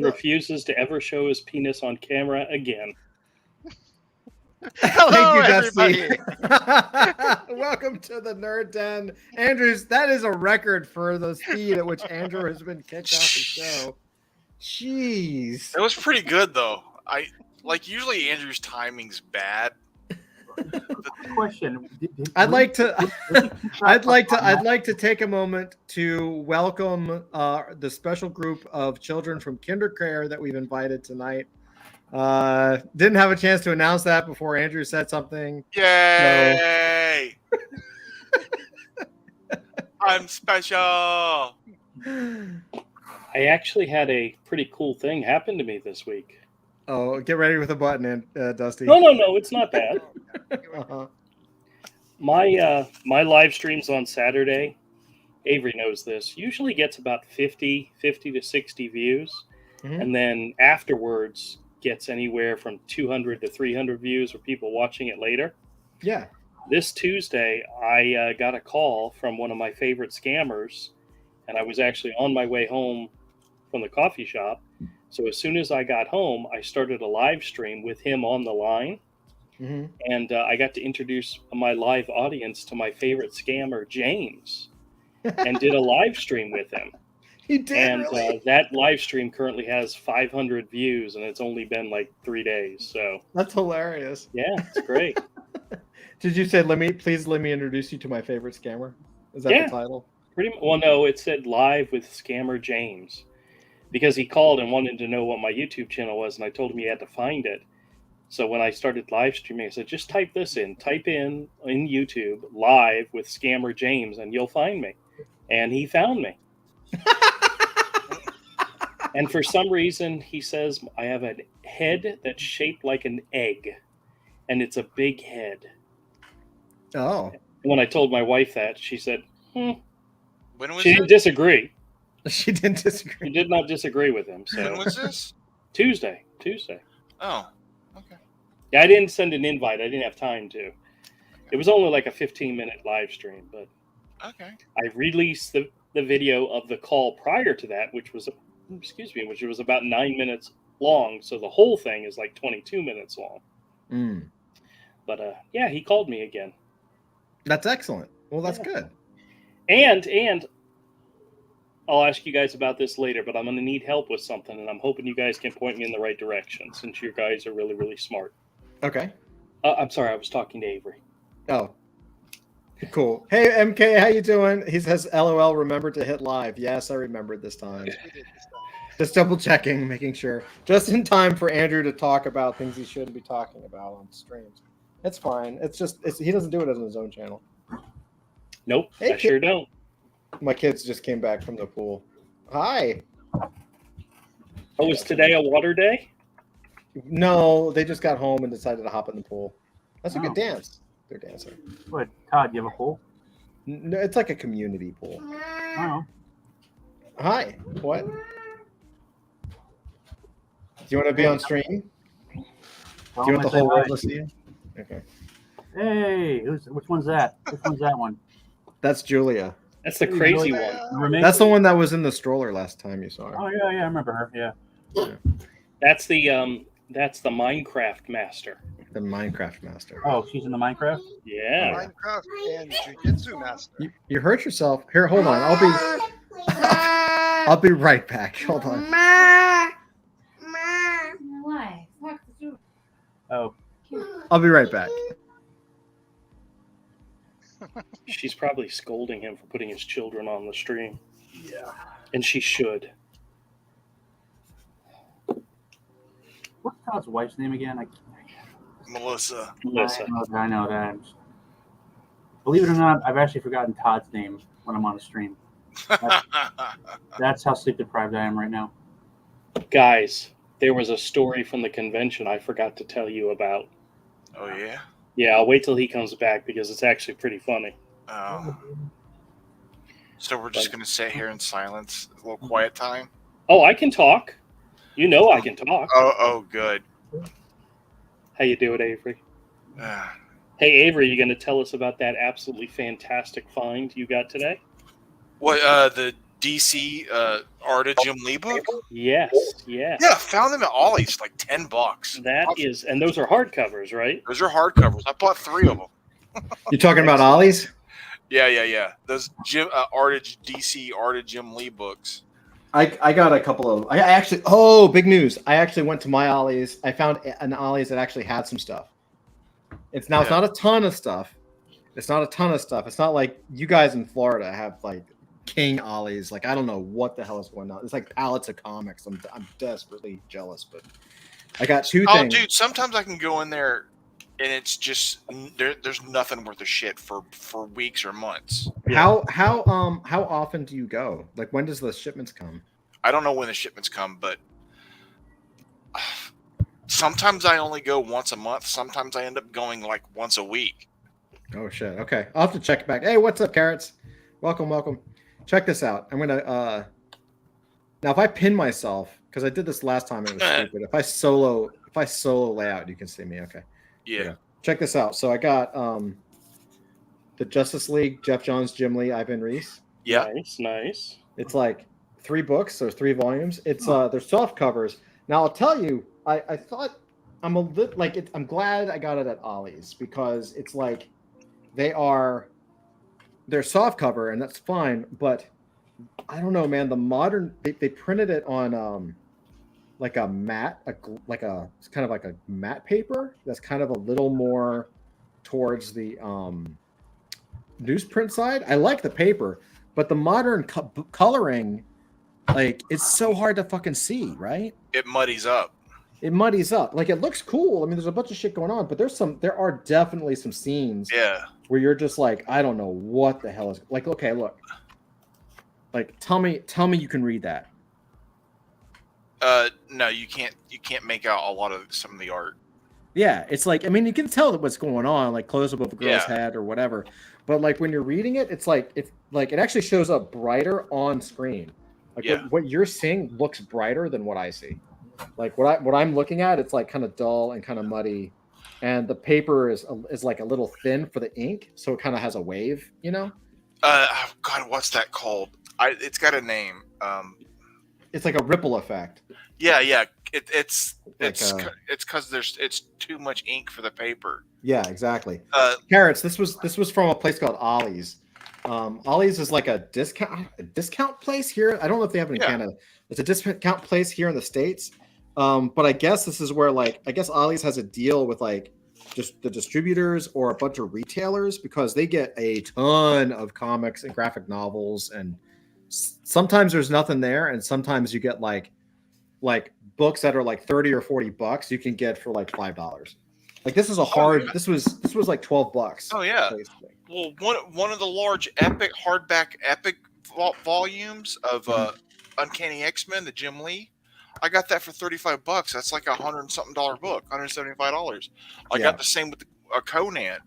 refuses to ever show his penis on camera again. Hello, Thank you, everybody. Dusty. Welcome to the Nerd Den. Andrews, that is a record for the speed at which Andrew has been kicked off the show. Jeez. It was pretty good though. Usually Andrew's timing's bad. Question. I'd like to take a moment to welcome the special group of children from kindercare that we've invited tonight. Didn't have a chance to announce that before Andrew said something. Yay! I'm special. I actually had a pretty cool thing happen to me this week. Oh, get ready with a button, Dusty. No, it's not bad. Uh-huh. My live streams on Saturday, Avery knows this, usually gets about 50 to 60 views. Mhm. And then afterwards gets anywhere from 200 to 300 views for people watching it later. Yeah. This Tuesday, I got a call from one of my favorite scammers, and I was actually on my way home from the coffee shop. So as soon as I got home, I started a live stream with him on the line. Mm-hmm. And I got to introduce my live audience to my favorite scammer, James, and did a live stream with him. He did, And really? that live stream currently has 500 views, and it's only been like 3 days. So That's hilarious. yeah, it's great. Did you say, please let me introduce you to my favorite scammer? Is that Yeah. the title? Pretty well, no, it said live with scammer James, because he called and wanted to know what my YouTube channel was, and I told him he had to find it. So when I started live streaming, I said, just type this in. Type in YouTube, live with scammer James, and you'll find me. And he found me. And for some reason, he says, I have a head that's shaped like an egg. And it's a big head. Oh. And when I told my wife that, she said, When was she didn't it? disagree. She didn't She disagree. did not disagree with him. When So was this? Tuesday. Oh, okay. Yeah, I didn't send an invite. I didn't have time to. It was only like a 15-minute live stream, but Okay. I released the video of the call prior to that, which was about 9 minutes long. So the whole thing is like 22 minutes long. Mm. But yeah, he called me again. That's excellent. Well, that's Yeah. good. And I'll ask you guys about this later, but I'm going to need help with something, and I'm hoping you guys can point me in the right direction since you guys are really, really smart. Okay. I'm sorry, I was talking to Avery. Oh. Cool. Hey, MK, how you doing? He says, LOL, remember to hit live. Yes, I remembered this time. We did this time. Just double checking, making sure. Just in time for Andrew to talk about things he shouldn't be talking about on streams. It's fine. He doesn't do it on his own channel. Nope, Hey, I sure don't. My kids just came back from the pool. Hi. Oh, is today a water day? No, they just got home and decided to hop in the pool. That's a Oh. good dance. They're dancing. What, Todd, you have a pool? No, it's like a community pool. Oh. Hi. What? Do you want to be on stream? Do you want the whole world to see you? Okay. Hey, which one's that? Which one's that one? That's Julia. That's the Hey, crazy Julia. one. The remake? That's the one that was in the stroller last time you saw her. Oh yeah, I remember her. Yeah. That's the Minecraft master. The Minecraft master. Oh, she's in the Minecraft. Yeah. Minecraft and Jiu-Jitsu Master. You hurt yourself. Here, hold on. I'll be right back. Hold on. Why? Oh, I'll be right back. She's probably scolding him for putting his children on the stream. yeah. And she should. What's Todd's wife's name again? Melissa. Melissa. I know that. Believe it or not, I've actually forgotten Todd's name when I'm on the stream. That's how sleep deprived I am right now. Guys, there was a story from the convention I forgot to tell you about. Oh yeah. Yeah, I'll wait till he comes back because it's actually pretty funny. Oh. So we're just gonna sit here in silence, a little quiet time. Oh, I can talk. You know I can talk. Oh, good. How you doing, Avery? Uh, Hey, Avery, you going to tell us about that absolutely fantastic find you got today? what? The DC Art of Jim Lee book. Yes, yes. Yeah, found them at Ollie's for like $10. That is, and those are hardcovers, right? Those are hardcovers. I bought 3 of them. You talking about Ollie's? Yeah. Those Art of DC Art of Jim Lee books. I got a couple of. Big news! I actually went to my Ollie's. I found an Ollie's that actually had some stuff. It's not a ton of stuff. It's not like you guys in Florida have like King Ollie's. Like I don't know what the hell is going on. It's like pallets of comics. I'm desperately jealous, but I got 2 things. Oh, dude! Sometimes I can go in there, and it's just there's nothing worth of shit for weeks or months. How often do you go? Like when does the shipments come? I don't know when the shipments come, but sometimes I only go once a month. Sometimes I end up going like once a week. Oh shit. Okay. I'll have to check back. Hey, what's up, Carrots? Welcome. Check this out. I'm gonna now if I pin myself, because I did this last time and it was stupid. If I solo layout, you can see me. Okay. Yeah. Check this out. So I got the Justice League, Jeff Johns, Jim Lee, Ivan Reis. Yeah. Nice. It's like 3 books, so 3 volumes. It's they're soft covers. Now I'll tell you, I thought I'm a little like I'm glad I got it at Ollie's because it's like they're soft cover and that's fine, but I don't know, man. The modern they printed it on like a matte, it's kind of like a matte paper that's kind of a little more towards the newsprint side. I like the paper, but the modern coloring, like it's so hard to fucking see, right? It muddies up. Like it looks cool. I mean, there's a bunch of shit going on, but there are definitely some scenes where you're just like, I don't know what the hell is like. Okay, look, like tell me you can read that. No, you can't make out a lot of some of the art. Yeah, it's like, I mean, you can tell that what's going on, like close up of a girl's head or whatever. But like when you're reading it, it's like it actually shows up brighter on screen. Like what you're seeing looks brighter than what I see. Like what I'm looking at, it's like kind of dull and kind of muddy, and the paper is like a little thin for the ink, so it kind of has a wave, you know. God, what's that called? It's got a name. It's like a ripple effect. Yeah. It's because it's too much ink for the paper. Yeah, exactly. Carrots. This was from a place called Ollie's. Ollie's is like a discount place here. I don't know if they have it in Canada. It's a discount place here in the States. But I guess this is where I guess Ollie's has a deal with like just the distributors or a bunch of retailers because they get a ton of comics and graphic novels, and sometimes there's nothing there, and sometimes you get like books that are like $30 or $40 you can get for like $5. Like this is this was like $12. Oh yeah. Basically. Well, one of the large epic hardback volumes of Uncanny X-Men, the Jim Lee, I got that for $35. That's like $100 something book, $175. I got the same with Conan.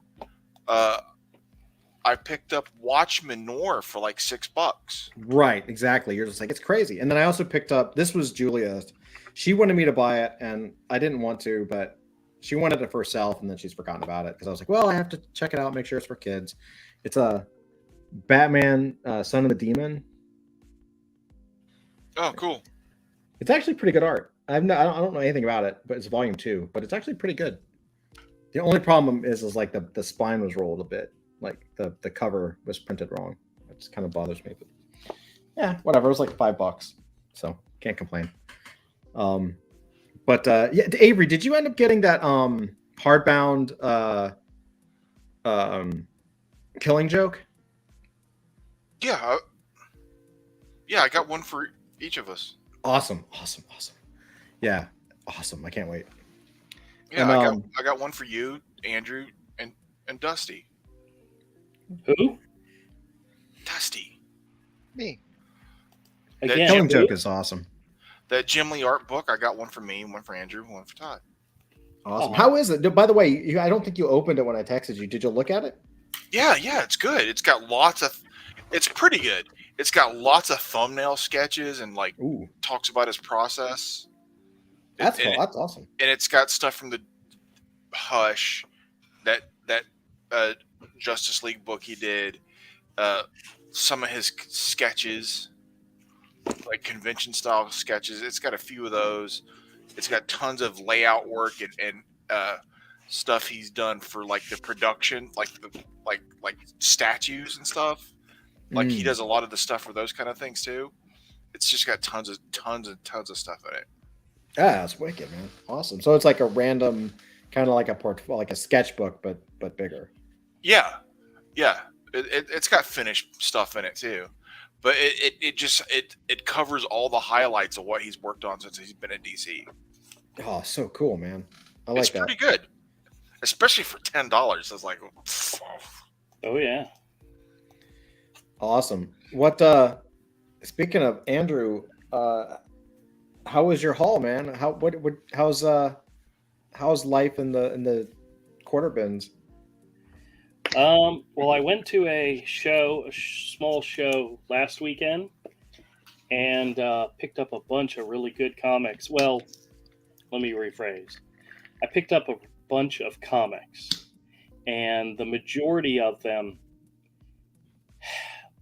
I picked up Watchmen Noir for like $6. Right, exactly. You're just like, it's crazy. And then I also picked up, this was Julia's. She wanted me to buy it, and I didn't want to, but she wanted it for herself, and then she's forgotten about it because I was like, well, I have to check it out, make sure it's for kids. It's a Batman, Son of the Demon. Oh, cool. It's actually pretty good art. I don't know anything about it, but it's volume 2, but it's actually pretty good. The only problem is like the spine was rolled a bit. Like the cover was printed wrong. It just kind of bothers me. But yeah, whatever. It was like $5, so can't complain. But Avery, did you end up getting that hardbound Killing Joke? Yeah, I got one for each of us. Awesome. Yeah, awesome. I can't wait. Yeah, and, I got one for you, Andrew, and Dusty. Who? Dusty. Me. Again, Killing Joke is awesome. That Jim Lee art book, I got one for me, one for Andrew, one for Todd. Awesome. How is it? By the way, I don't think you opened it when I texted you. Did you look at it? Yeah, it's good. It's got it's pretty good. It's got lots of thumbnail sketches and talks about his process. That's cool. That's awesome. And it's got stuff from the Hush, that Justice League book he did, some of his sketches, like convention style sketches. It's got a few of those. It's got tons of layout work and stuff he's done for like the production, like statues and stuff. Like he does a lot of the stuff for those kind of things too. It's just got tons of stuff in it. Yeah, that's wicked, man. Awesome. So it's like a random, kind of like a portfolio, like a sketchbook, but bigger. Yeah. It's got finished stuff in it too, but it covers all the highlights of what he's worked on since he's been at DC. Oh, so cool, man. I like it's that. Pretty good, especially for $10. I was like, oh yeah, awesome. What? Speaking of Andrew, how was your haul, man? How's life in the quarter bins? Well, I went to a small show last weekend, and picked up a bunch of really good comics. Well, let me rephrase. I picked up a bunch of comics, and the majority of them,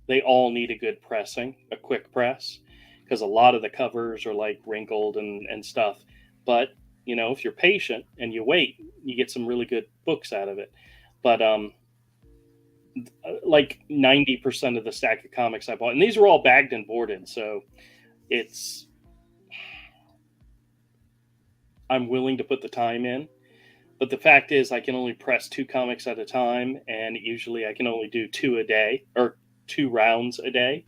they all need a good pressing, a quick press, because a lot of the covers are like wrinkled and stuff. But, if you're patient and you wait, you get some really good books out of it. But, like 90% of the stack of comics I bought, and these were all bagged and boarded, so I'm willing to put the time in. But the fact is, I can only press 2 comics at a time, and usually I can only do 2 a day, or 2 rounds a day.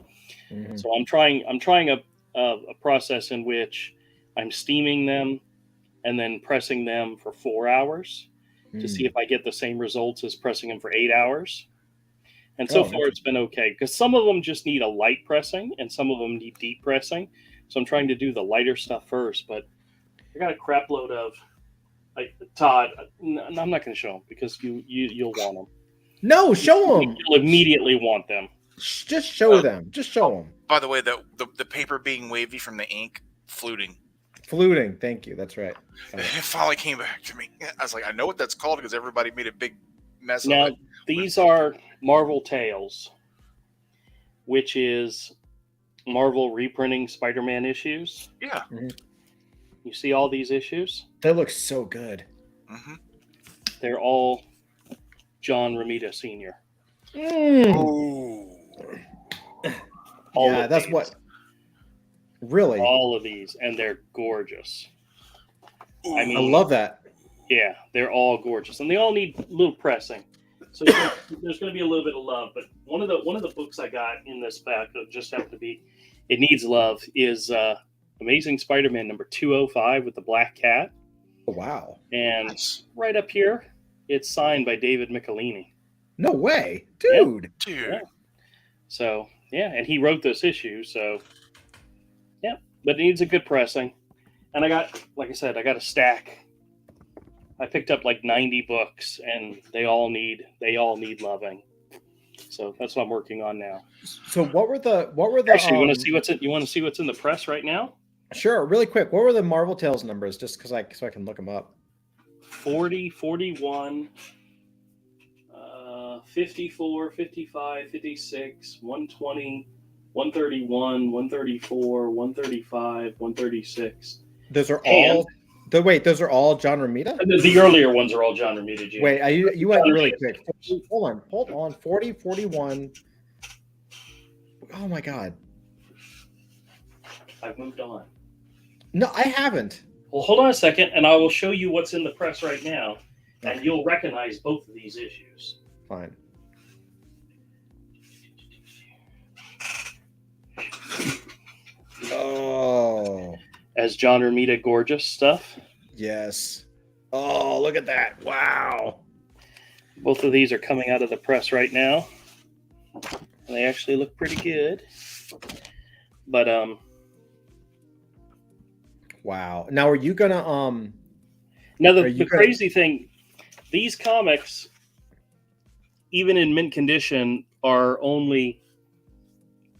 Mm-hmm. So I'm trying a process in which I'm steaming them and then pressing them for 4 hours to see if I get the same results as pressing them for 8 hours. And so far it's been okay, because some of them just need a light pressing and some of them need deep pressing. So I'm trying to do the lighter stuff first, but I got a crap load of, like, Todd, I'm not going to show them because you'll want them. No, show them. You'll immediately want them. Just show them. Just show them. By the way, the paper being wavy from the ink, fluting. Thank you. That's right. It finally came back to me. I was like, I know what that's called because everybody made a big mess now, of it. These are Marvel Tales, which is Marvel reprinting Spider-Man issues. Yeah. Mm-hmm. You see all these issues? They look so good. Mm-hmm. They're all John Romita Sr. Oh. Yeah, that's these. What. Really? All of these, and they're gorgeous. Ooh. I mean, I love that. Yeah, they're all gorgeous, and they all need a little pressing. So there's going to be a little bit of love. But one of the books I got in this pack that just happened to be, it needs love, is Amazing Spider-Man number 205 with the black cat. Oh, wow! And right up here, it's signed by David Michelini. No way, dude! Dude. Yeah. So yeah, and he wrote this issue. So yeah, but it needs a good pressing. And I got, like I said, a stack. I picked up like 90 books, and they all need loving. So that's what I'm working on now. So what were the Actually, you want to see what's in the press right now? Sure, really quick. What were the Marvel Tales numbers, just so I can look them up? 40, 41, 54, 55, 56, 120, 131, 134, 135, 136. Those are all. Those are all John Romita? The earlier ones are all John Romita. James. Wait, you went really quick. Hold on. 40, 41. Oh my God. I've moved on. No, I haven't. Well, hold on a second, and I will show you what's in the press right now, and you'll recognize both of these issues. Fine. Oh. As John Romita gorgeous stuff. Yes. Oh, look at that. Wow. Both of these are coming out of the press right now. And they actually look pretty good. But wow. Now are you gonna now the crazy thing, these comics, even in mint condition, are only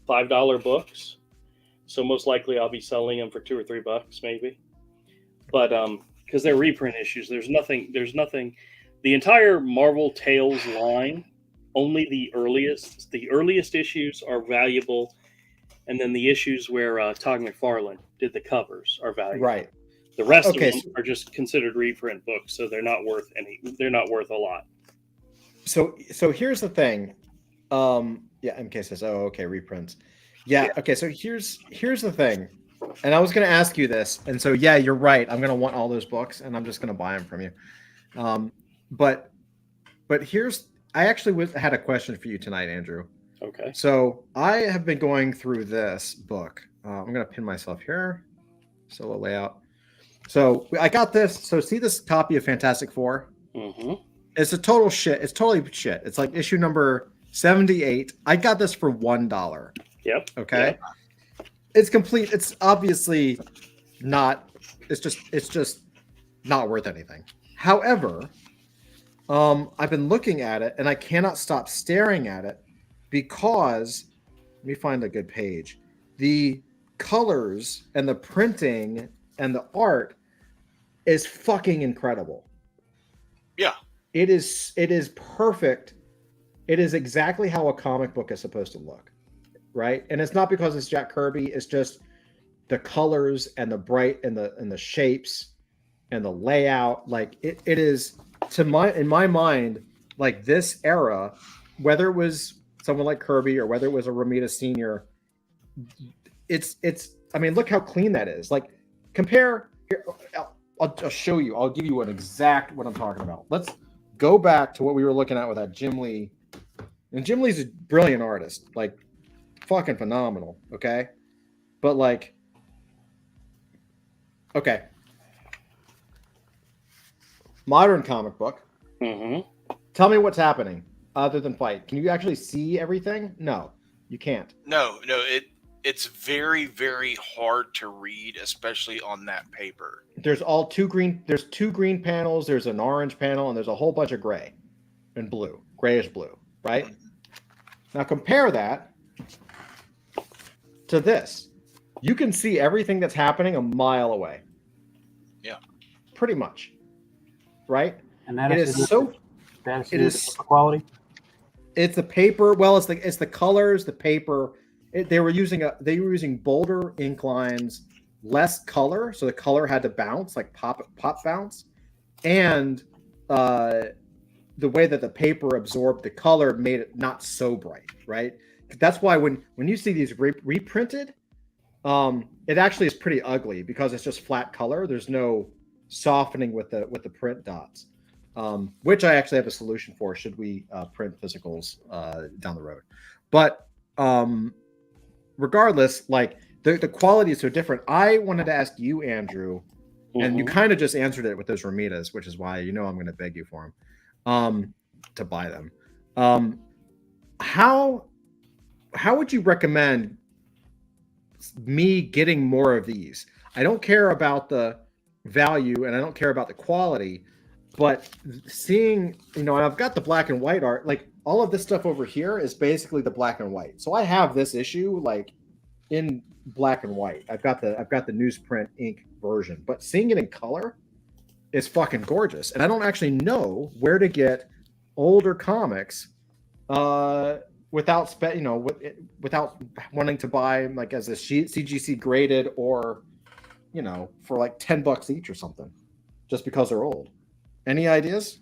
$5 books. So most likely I'll be selling them for $2 or $3 maybe. But because they're reprint issues, there's nothing. The entire Marvel Tales line, only the earliest issues are valuable and then the issues where Todd McFarlane did the covers are valuable. Right. The rest Okay, of them are just considered reprint books, so they're not worth a lot. So here's the thing. Yeah, MK says, "Oh, okay, reprints." Yeah, okay. So here's the thing, and I was going to ask you this, and so yeah, you're right. I'm going to want all those books, and I'm just going to buy them from you. But I actually had a question for you tonight, Andrew. Okay. So I have been going through this book. I'm going to pin myself here. Solo layout. So I got this. So see this copy of Fantastic Four? Mm-hmm. It's a total shit. It's totally shit. It's like issue number 78. I got this for $1. Yep. Okay. Yep. It's complete. It's obviously not. It's just not worth anything. However, I've been looking at it and I cannot stop staring at it because let me find a good page. The colors and the printing and the art is fucking incredible. Yeah. It is perfect. It is exactly how a comic book is supposed to look, right? And it's not because it's Jack Kirby. It's just the colors and the bright and the shapes and the layout. Like it is in my mind, like this era, whether it was someone like Kirby or whether it was a Romita Senior, it's. I mean, look how clean that is. Like compare. Here, I'll show you. I'll give you an exact what I'm talking about. Let's go back to what we were looking at with that Jim Lee. And Jim Lee's a brilliant artist, like fucking phenomenal. Okay. But like, okay. Modern comic book. Mm-hmm. Tell me what's happening other than fight. Can you actually see everything? No, you can't. No, it's very, very hard to read, especially on that paper. There's two green panels, there's an orange panel, and there's a whole bunch of gray and blue, grayish blue, right? Now compare that to this. You can see everything that's happening a mile away. Yeah. Pretty much. Right? And that it is so it is quality. It's the paper. Well, it's the colors, the paper. They were using bolder ink lines, less color, so the color had to bounce, like pop bounce, and the way that the paper absorbed the color made it not so bright, right? That's why when you see these reprinted, it actually is pretty ugly because it's just flat color. There's no softening with the print dots, which I actually have a solution for should we print physicals down the road. But regardless, like the quality is so different. I wanted to ask you, Andrew, and you kind of just answered it with those Romitas, which is why I'm going to beg you for them to buy them. How would you recommend me getting more of these? I don't care about the value and I don't care about the quality, but seeing, and I've got the black and white art, like all of this stuff over here is basically the black and white. So I have this issue like in black and white. I've got the newsprint ink version, but seeing it in color is fucking gorgeous. And I don't actually know where to get older comics without wanting to buy like as a CGC graded or for like $10 each or something, just because they're old. Any ideas?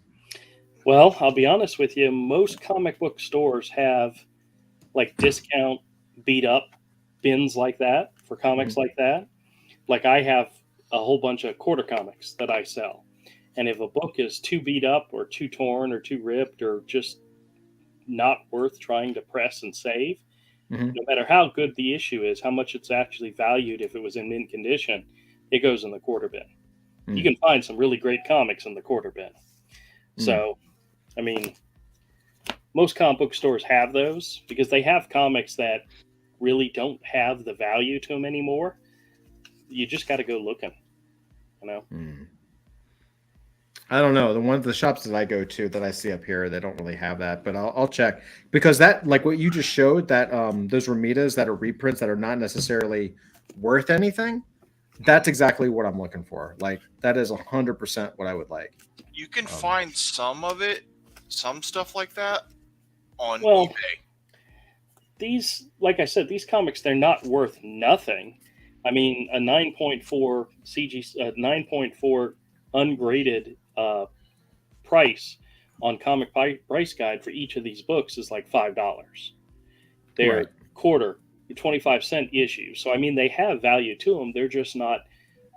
Well, I'll be honest with you. Most comic book stores have like discount beat up bins like that for comics like that. Like I have a whole bunch of quarter comics that I sell. And if a book is too beat up or too torn or too ripped or just not worth trying to press and save, no matter how good the issue is, how much it's actually valued if it was in mint condition, it goes in the quarter bin. You can find some really great comics in the quarter bin. So, I mean, most comic book stores have those because they have comics that really don't have the value to them anymore. You just got to go looking, I don't know. The shops that I go to that I see up here, they don't really have that, but I'll check because that, like what you just showed, that those Romitas that are reprints that are not necessarily worth anything. That's exactly what I'm looking for. Like that is 100% what I would like. You can find some stuff like that on eBay. these, like I said, these comics, they're not worth nothing. I mean, a 9.4 9.4 ungraded price on Comic Price Guide for each of these books is like $5. They're Right. quarter, 25-cent issues. So I mean, they have value to them. They're just not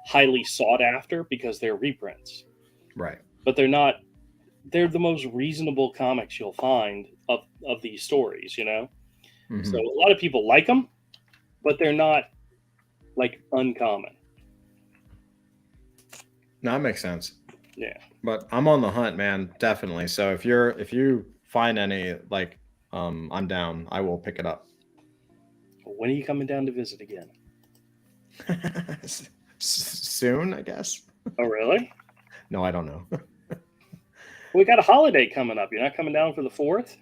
highly sought after because they're reprints. Right. But they're not. They're the most reasonable comics you'll find of these stories. You know. Mhm. So a lot of people like them, but they're not like uncommon. No, that makes sense. Yeah. But I'm on the hunt, man, definitely. So if you find any, like, I'm down. I will pick it up. When are you coming down to visit again? Soon, I guess. Oh, really? No, I don't know. We got a holiday coming up. You're not coming down for the 4th?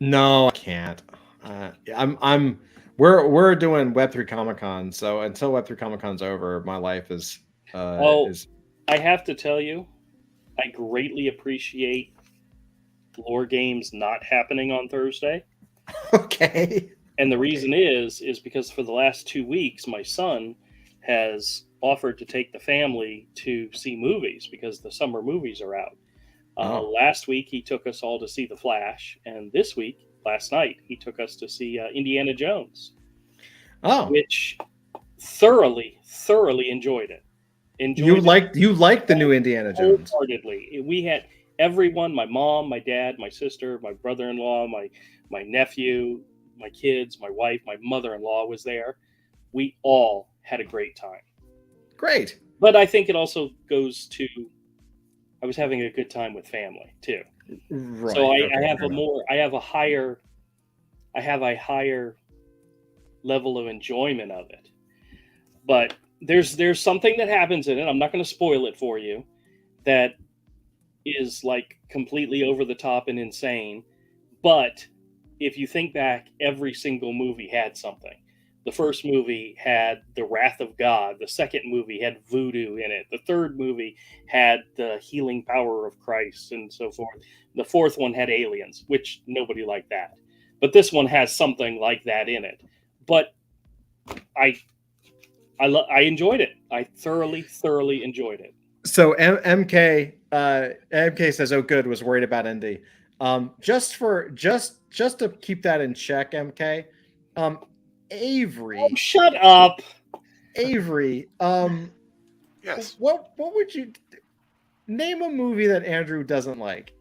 No, I can't. We're doing Web3 Comic Con, so until Web3 Comic Con's over, my life is I have to tell you, I greatly appreciate Lore Games not happening on Thursday. okay. And the reason is because for the last 2 weeks, my son has offered to take the family to see movies because the summer movies are out. Last week, he took us all to see The Flash. And this week, last night, he took us to see Indiana Jones. Oh, Which thoroughly enjoyed it. you liked the new Indiana Jones wholeheartedly. We had everyone: my mom, my dad, my sister, my brother-in-law, my nephew, my kids, my wife, my mother-in-law was there. We all had a great time. Great. But I think it also goes to I was having a good time with family too. Right. So okay, I have a higher level of enjoyment of it. But there's something that happens in it. I'm not going to spoil it for you. That is like completely over the top and insane. But if you think back, every single movie had something. The first movie had the wrath of God. The second movie had voodoo in it. The third movie had the healing power of Christ and so forth. The fourth one had aliens, which nobody liked that. But this one has something like that in it. But I enjoyed it. I thoroughly enjoyed it. So MK says, "Oh, good." Was worried about Indy. Just to keep that in check, MK. Avery. Oh, shut up. Avery. Yes. What would you name a movie that Andrew doesn't like?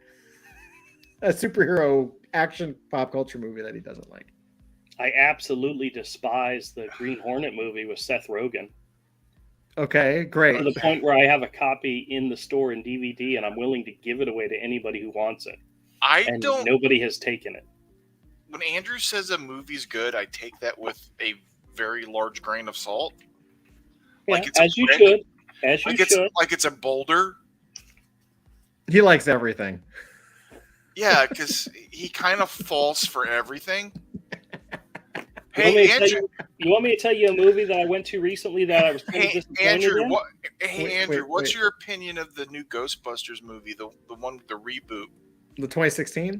A superhero action pop culture movie that he doesn't like. I absolutely despise the Green Hornet movie with Seth Rogen. Okay, great. To the point where I have a copy in the store in DVD, and I'm willing to give it away to anybody who wants it. Nobody has taken it. When Andrew says a movie's good, I take that with a very large grain of salt. Yeah, like it's as you should. As you should. Like it's a boulder. He likes everything. Yeah, because he kind of falls for everything. Hey, Andrew. You want me to tell you a movie that I went to recently that I was kind of disappointed in? Andrew, what's your opinion of the new Ghostbusters movie, the one with the reboot? The 2016?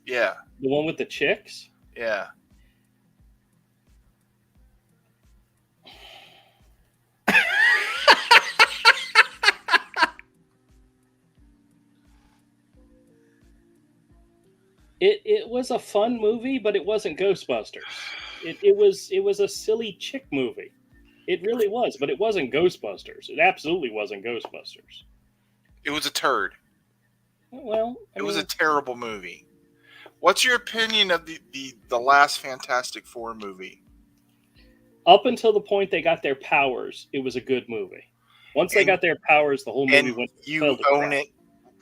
Yeah. The one with the chicks? Yeah. It was a fun movie, but it wasn't Ghostbusters. It was a silly chick movie. It really was, but it wasn't Ghostbusters. It absolutely wasn't Ghostbusters. It was a turd. Well, it was a terrible movie. What's your opinion of the last Fantastic Four movie? Up until the point they got their powers, it was a good movie. Once they got their powers, the whole movie went. You own it?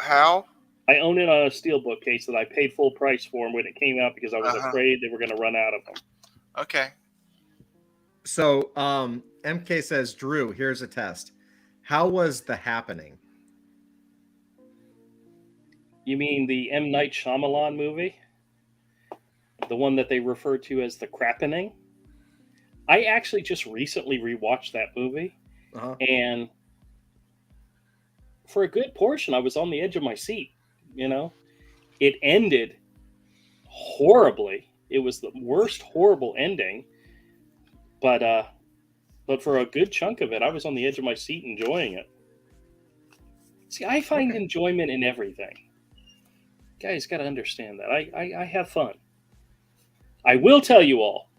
How? I own it on a steelbook case that I paid full price for when it came out because I was afraid they were going to run out of them. Okay. So, MK says, Drew, here's a test. How was The Happening? You mean the M. Night Shyamalan movie? The one that they refer to as The Crappening? I actually just recently rewatched that movie. And for a good portion, I was on the edge of my seat. You know, it ended horribly. It was the worst, horrible ending. But for a good chunk of it, I was on the edge of my seat enjoying it. See, I find enjoyment in everything. Guys, got to understand that. I have fun. I will tell you all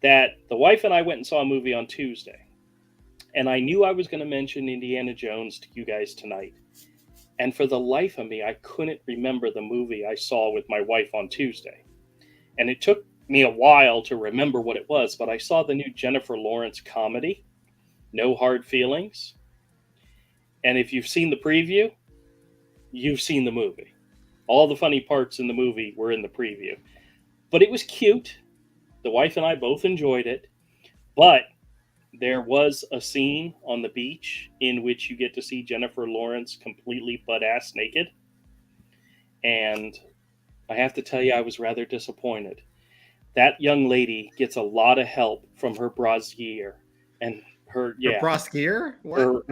that the wife and I went and saw a movie on Tuesday. And I knew I was going to mention Indiana Jones to you guys tonight. And for the life of me, I couldn't remember the movie I saw with my wife on Tuesday. And it took me a while to remember what it was, but I saw the new Jennifer Lawrence comedy, No Hard Feelings. And if you've seen the preview, you've seen the movie. All the funny parts in the movie were in the preview. But it was cute. The wife and I both enjoyed it. But there was a scene on the beach in which you get to see Jennifer Lawrence completely butt-ass naked. And I have to tell you, I was rather disappointed. That young lady gets a lot of help from her brassiere and her brassiere? What?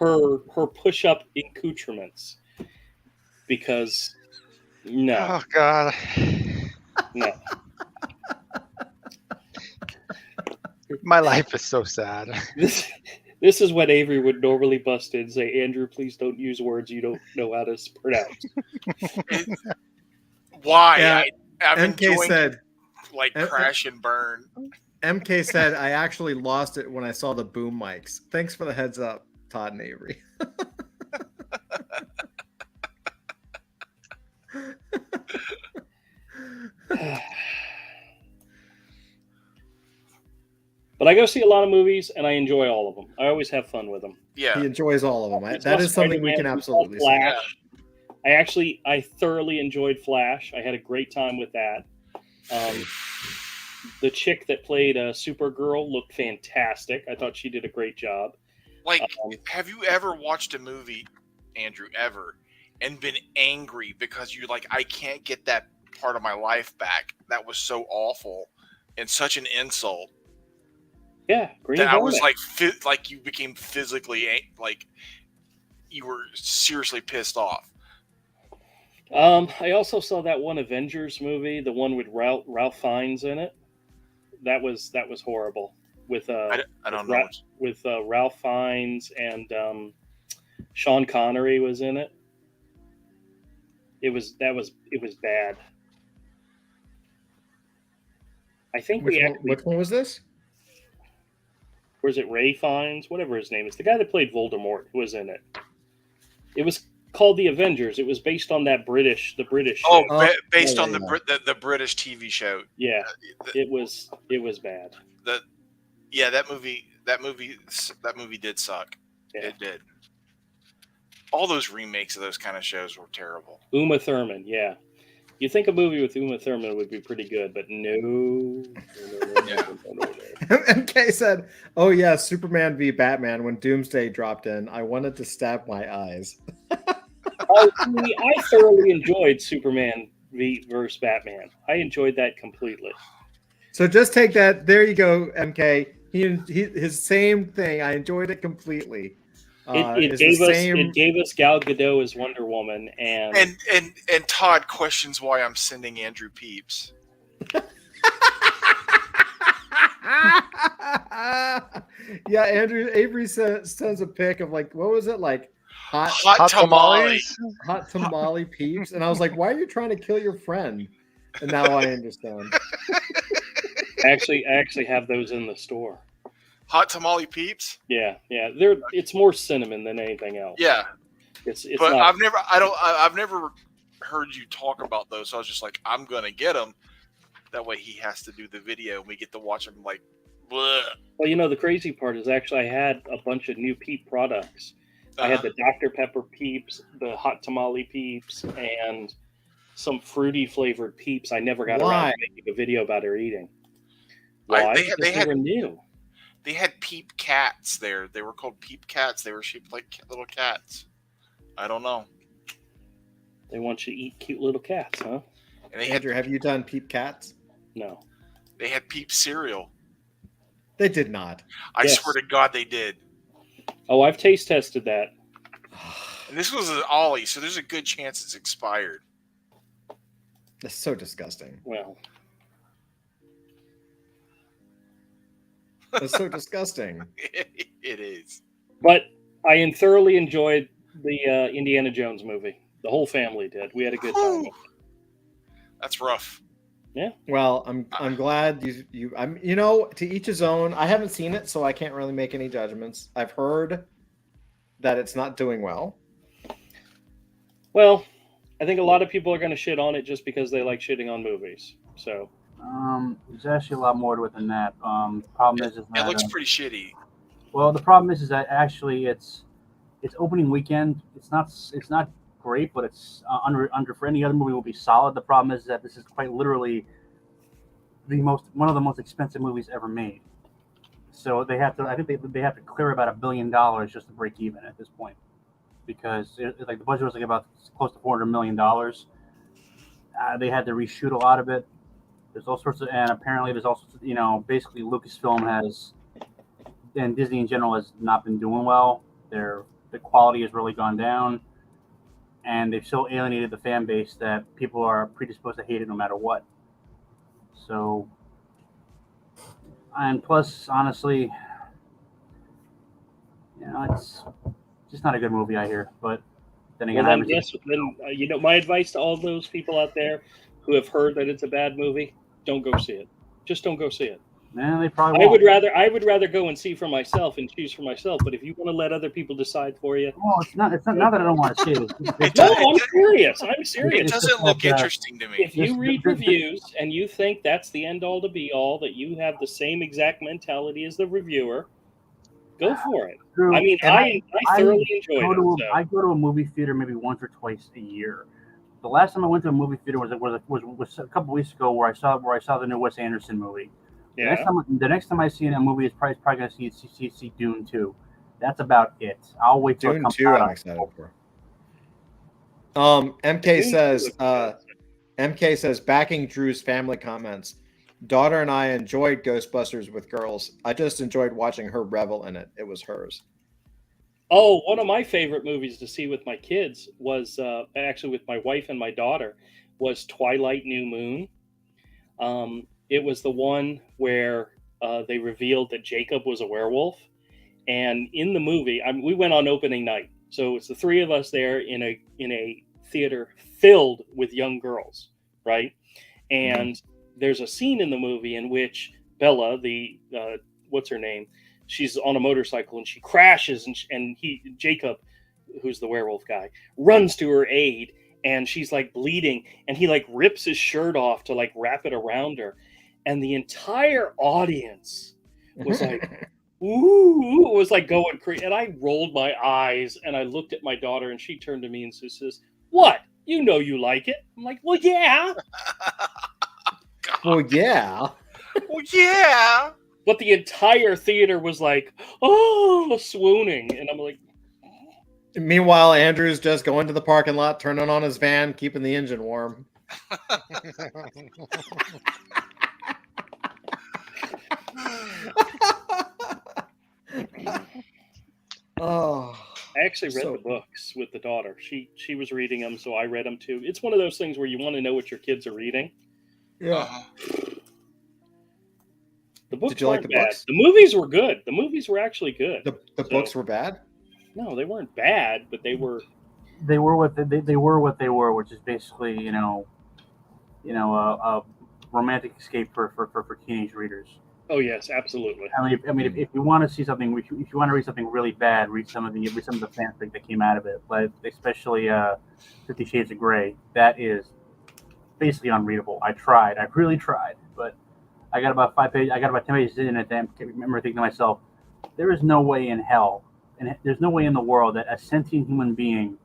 her push-up accoutrements. Because Oh God. no. My life is so sad. This is what Avery would normally bust in and say, Andrew, please don't use words you don't know how to pronounce. Why? Yeah, I'm MK enjoying said, like crash and burn. MK said, I actually lost it when I saw the boom mics. Thanks for the heads up, Todd and Avery. But I go see a lot of movies, and I enjoy all of them. I always have fun with them. Yeah. He enjoys all of them. It's That is something we Spider-Man, can we absolutely saw say. Flash. I thoroughly enjoyed Flash. I had a great time with that. The chick that played Supergirl looked fantastic. I thought she did a great job. Like, have you ever watched a movie, Andrew, ever, and been angry because you're like, I can't get that part of my life back? That was so awful and such an insult. Yeah, Green That I was Hornet. like you became physically like you were seriously pissed off. I also saw that one Avengers movie, the one with Ralph Fiennes in it. That was horrible. With I don't know. With Ralph Fiennes and Sean Connery was in it. It was bad. I think Which one was this? Or is it Ray Fiennes? Whatever his name is. The guy that played Voldemort was in it. It was called The Avengers. It was based on the British Oh, show. based on the British TV show. Yeah, it was bad. That movie did suck. Yeah. It did. All those remakes of those kind of shows were terrible. Uma Thurman, yeah. You think a movie with Uma Thurman would be pretty good, but no. MK said, "Oh yeah, Superman v Batman. When Doomsday dropped in, I wanted to stab my eyes." I thoroughly enjoyed Superman versus Batman. I enjoyed that completely. So just take that. There you go, MK. His same thing. I enjoyed it completely. It gave us Gal Gadot as Wonder Woman, and Todd questions why I'm sending Andrew Peeps. Yeah, Andrew Avery sends a pic of like, what was it, like hot tamales, hot tamale peeps, and I was like, why are you trying to kill your friend? And now I understand. I actually have those in the store. Hot tamale peeps. Yeah. It's more cinnamon than anything else. Yeah, it's. But not, I've never heard you talk about those. So I was just like, I'm gonna get them. That way he has to do the video, and we get to watch them. Like, bleh. Well, the crazy part is actually I had a bunch of new Peep products. I had the Dr. Pepper Peeps, the hot tamale Peeps, and some fruity flavored Peeps. I never got around to making a video about her eating. Why? They were new. They had Peep cats there. They were called Peep cats. They were shaped like little cats. I don't know. They want you to eat cute little cats, huh? And Andrew, have you done Peep cats? No. They had Peep cereal. They did not. I swear to God, they did. Oh, I've taste tested that. And this was an Ollie, so there's a good chance it's expired. That's so disgusting. Well, That's so disgusting. It is. but I thoroughly enjoyed the Indiana Jones movie. The whole family did. We had a good time. Whew. That's rough. Yeah. Well, I'm glad I'm to each his own. I haven't seen it, so I can't really make any judgments. I've heard that it's not doing well. Well, I think a lot of people are going to shit on it just because they like shitting on movies. So There's actually a lot more to it than that. Problem is that It looks pretty shitty. well, the problem is that actually it's opening weekend. It's not great, but it's under for any other movie will be solid. The problem is that this is quite literally one of the most expensive movies ever made. So they have to. I think they have to clear about $1 billion just to break even at this point, because the budget was like about close to $400 million. They had to reshoot a lot of it. There's all sorts of, and apparently there's also basically Lucasfilm has, and Disney in general has not been doing well. The quality has really gone down, and they've so alienated the fan base that people are predisposed to hate it no matter what. So, and plus, honestly, it's just not a good movie, I hear. But then again, my advice to all those people out there who have heard that it's a bad movie, don't go see it. Just don't go see it. Man, they probably won't. I would rather go and see for myself and choose for myself. But if you want to let other people decide for you, well, it's not that I don't want to see it. No, I'm serious. I'm serious. It doesn't look interesting to me. If you read reviews and you think that's the end all to be all, that you have the same exact mentality as the reviewer, go for it. True. I mean, I thoroughly enjoyed it. I go to a movie theater maybe once or twice a year. The last time I went to a movie theater was a couple weeks ago, where I saw the new Wes Anderson movie. Yeah. The next time I see a movie is probably going to see Dune 2. That's about it. I'll wait till Dune it comes 2 out. I'm excited for. MK says backing Drew's family comments. Daughter and I enjoyed Ghostbusters with girls. I just enjoyed watching her revel in it. It was hers. Oh, one of my favorite movies to see with my kids was actually with my wife and my daughter was Twilight New Moon. It was the one where they revealed that Jacob was a werewolf. And in the movie, we went on opening night. So it's the three of us there in a theater filled with young girls, right? And there's a scene in the movie in which Bella, what's her name? She's on a motorcycle and she crashes, and Jacob, who's the werewolf guy, runs to her aid, and she's like bleeding, and he like rips his shirt off to like wrap it around her. And the entire audience was like, ooh, it was like going crazy. And I rolled my eyes and I looked at my daughter, and she turned to me and says, "What? You know you like it." I'm like, "Well, yeah." Well, yeah. Well, yeah. But the entire theater was like, oh, swooning. And I'm like, Meanwhile, Andrew's just going to the parking lot, turning on his van, keeping the engine warm. Oh, I actually read the books with the daughter. She was reading them, so I read them too. It's one of those things where you want to know what your kids are reading. Yeah. The books Did you like the bad. books? The movies were good. The movies were actually good. The books were bad? No, they weren't bad, but they were. They were what they were, which is basically a romantic escape for teenage readers. Oh yes, absolutely. I mean, if you want to see something, if you want to read something really bad, read some of the fanfic that came out of it, like especially 50 Shades of Grey. That is basically unreadable. I really tried, but I got about 5 pages. I got about 10 pages in it. I remember thinking to myself, there is no way in hell, and there's no way in the world that a sentient human being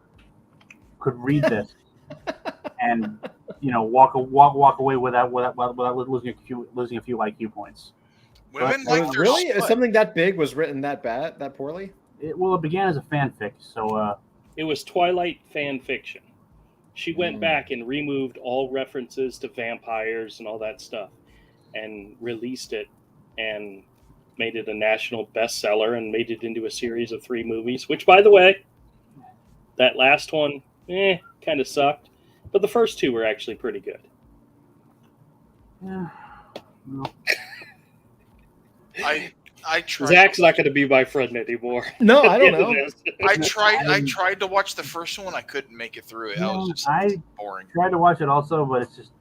could read this and walk away without losing a few IQ points. Women like their really slut. Something that big was written that bad, that poorly? It began as a fanfic, so it was Twilight fan fiction. She went back and removed all references to vampires and all that stuff, and released it, and made it a national bestseller, and made it into a series of 3 movies. Which, by the way, that last one, kind of sucked, but the first 2 were actually pretty good. Yeah. No. I tried. Zach's not going to be my friend anymore. No, I don't know. I tried to watch the first one. I couldn't make it through it. Yeah, I was just boring. Tried to watch it also, but it's just